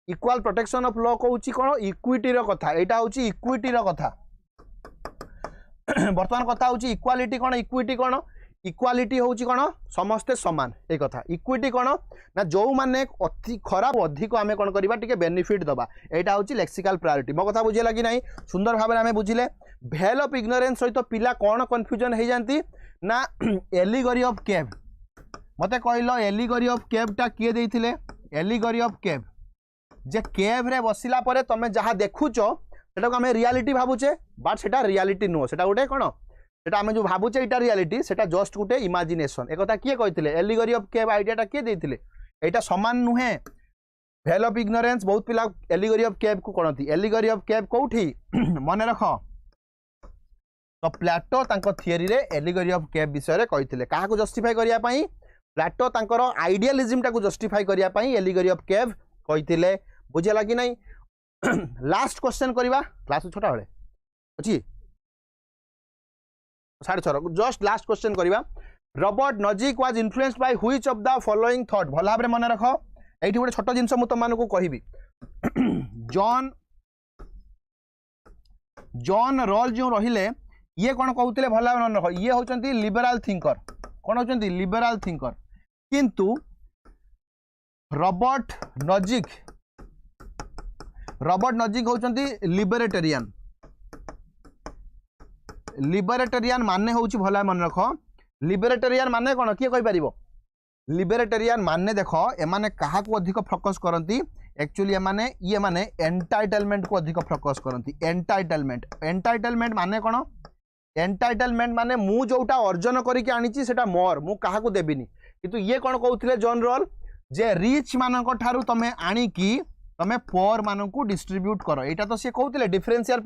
इक्वल प्रोटेक्शन ऑफ लॉ कहउची कोन इक्विटी रो कथा एटा होची इक्विटी रो कथा बर्तमान कथा होची इक्वालिटी कोन इक्विटी कोन इक्वालिटी होची कोन समस्ते समान ए कथा इक्विटी कोन ना जो माने अति खराब अधिक आमे कोन करबा टिके बेनिफिट दबा एटा होची लेक्सिकल प्रायोरिटी मो कथा बुझेला कि नहीं सुंदर भाबे आमे बुझिले भेल ऑफ इग्नोरेंस सहित पिला कोन कंफ्यूजन हे जानती ना एलिगरी ऑफ केव मते कहलो एलिगरी ऑफ केव टा किए देथिले एलिगरी ऑफ केव जे केव रे बसिला परे तमे जहा देखुचो सेटा को हमें रियलिटी भाबुचे बट सेटा रियलिटी नो सेटा गोटे कोन सेटा हमें जो भाबुचे एटा रियलिटी सेटा जस्ट गोटे इमेजिनेशन एक कथा किए कहिथिले एलिगरी ऑफ केव आइडिया टा किए देथिले एटा समान नुहे भेल ऑफ इग्नोरेंस बहुत पिला एलिगरी ऑफ केव को कोनती एलिगरी ऑफ केव कोठी मने रख तो प्लेटो तांको थियरी रे एलिगरी ऑफ केव विषय रे कहिथिले काहा को जस्टिफाई करिया पई प्लेटो तांकर आइडियलिज्म टा को जस्टिफाई करिया पई एलिगरी ऑफ केव कहिथिले बुझेला कि नहीं लास्ट क्वेश्चन करिवा क्लास छोटा बड़े अच्छी 6:30 जस्ट लास्ट क्वेश्चन करिवा Robert Nozick was influenced by which of the following thought भला भाबरे मन रख एठी गोटे छोट जिंस मु तमान को कहिबी जॉन रॉल जो रहिले ये कोन कहउतले भला मन रख ये होचंती लिबरल थिंकर कोन होचंती लिबरल थिंकर किंतु रॉबर्ट नॉजिक होचंती लिबरेटेरियन माने होची भला मन रख लिबरेटेरियन माने कोन किए कहि परिबो लिबरेटेरियन माने देखो एमाने कहा को अधिक फोकस करंती एक्चुअली ये माने एंटाइटलमेंट को अधिक फोकस करंती एंटाइटलमेंट माने कोन एंटाइटलमेंट माने मु जोटा अर्जन करिके आनिची सेटा मोर मु कहा को देबिनी किंतु ये कोन कहउथिले जॉन रॉल जे रिच मानक ठारू तमे आनी की तमे पोर मानक को डिस्ट्रीब्यूट करो एटा तो से कहउथिले डिफरेंशियल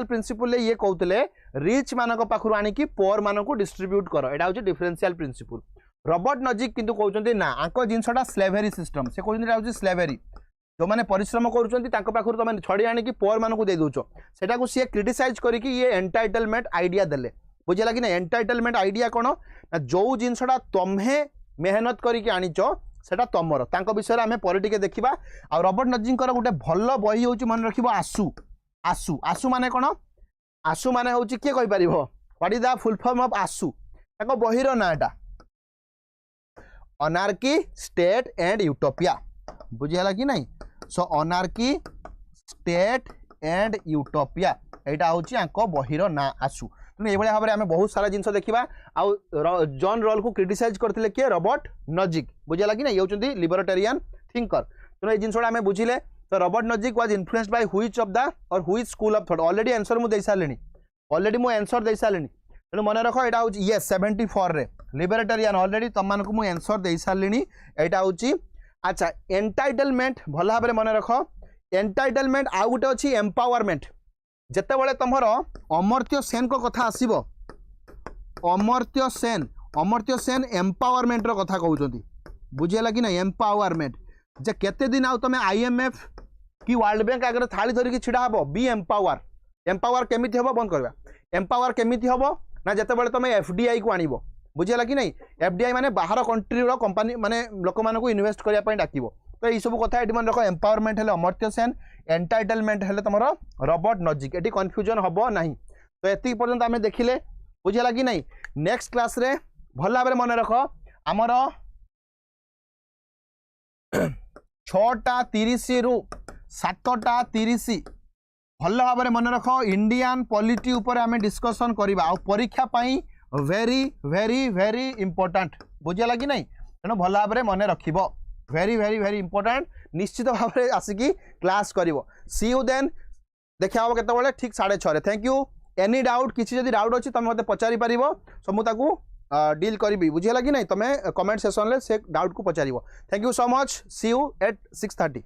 प्रिंसिपल ले ये कहउथिले रिच मानक पाखरु आनी की पोर मानक को डिस्ट्रीब्यूट करो एटा होची डिफरेंशियल प्रिंसिपल रॉबर्ट नॉजिक किंतु कहउचंती ना आको जिंसटा स्लेवरी सिस्टम से कहउचंती एटा होची स्लेवरी जो माने परिश्रम करूचंती तांको पाखरु तमे छडी आनी की पोर मानक को दे दोचो सेटा को से क्रिटिसाइज करी कि ये एंटाइटलमेंट आइडिया देले बुझेला कि ना एंटाइटलमेंट आइडिया कोन ना जो जिंसटा तम्हे मेहनत करी के आनीचो सेटा तमर तांको विषय रे हमें पॉलिटिके देखिबा आ रॉबर्ट नॉजिकर गोटे भल बही होची मन रखिबो आसु माने कोन आसु माने होची के कहि परिबो what is the full form of आसु ताको बहिरो नाटा अनार्की स्टेट एंड यूटोपिया बुझियाला कि नहीं so anarchy state and utopia एटा होची आंको बहिरो ना आसु तेणु ये भाव में आम बहुत सारा जिन देखा आउ जॉन रॉल को क्रिटिसाइज करते किए रॉबर्ट नॉजिक बुझेगा कि ना ये होती लिबरेटेरियन थिंकर तेणु ये जिनसा आम बुझिले तो Robert Nozick was influenced by which of the और which school of thought already answer मु दे सारे ऑलरेडी मु आंसर दे सारे तेणु मन रख यहाँ हूँ ये 74 रे लिबरेटेरियन ऑलरेडी तुम को आंसर दे सारे यहाँ हूँ अच्छा एंटाइटलमेंट भल भाव में मन रख एंटाइटलमेंट आउ गोटे अच्छी एम्पावरमेंट जिते बड़े तुमर अमर्त्य सेन को कथा आसीबो अमर्त्य सेन एम्पावरमेंट रो कथा कहउचंती बुझेला कि ना एम्पावरमेंट जे केते दिन आउ तमे आईएमएफ कि वर्ल्ड बैंक आगे थाली धरिकी छिड़ा हबो बी एम्पावर केमिति हबो बंद करबा एम्पावर केमिति हबो ना जते बड़े तमे एफडीआई को आनिबो बुझेला कि नहीं एफडीआई माने बाहर कंट्री रो कंपनी माने लोक मानको इन्वेस्ट करिया पई डाकिबो तो ये सब कथा ये मन रख एम्पावरमेंट हेले अमर्त्य सेन एंटाइटलमेंट हेले तुम रॉबर्ट नॉजिक ये कन्फ्यूजन हम ना तो ये पर्यंत आम देखिले बुझेगा कि नहीं नेक्स्ट क्लास रे भल भाव मन रख आमर 6:30 रु 7:30 भल भाव मन रख इंडियन पॉलिटी उपर आम डिस्कसन करवा आ परीक्षा पाई वेरी वेरी वेरी इंपोर्टेंट बुझेगा कि नहीं तेणु भल भाव में मन रख वेरी वेरी वेरी इंपोर्टेंट निश्चित भाव में आसिकी क्लास करिवो सी यू देन देखा हम केतबेले ठीक 6:30 थैंक यू एनी डाउट किसी जदि डाउट अच्छी तुम मत पचारि पारिबो सो मु ताकू डील करी बुझीला कि नहीं तुम कमेंट सेक्शन से डाउट को पचार। Thank you so much see you at 6:30।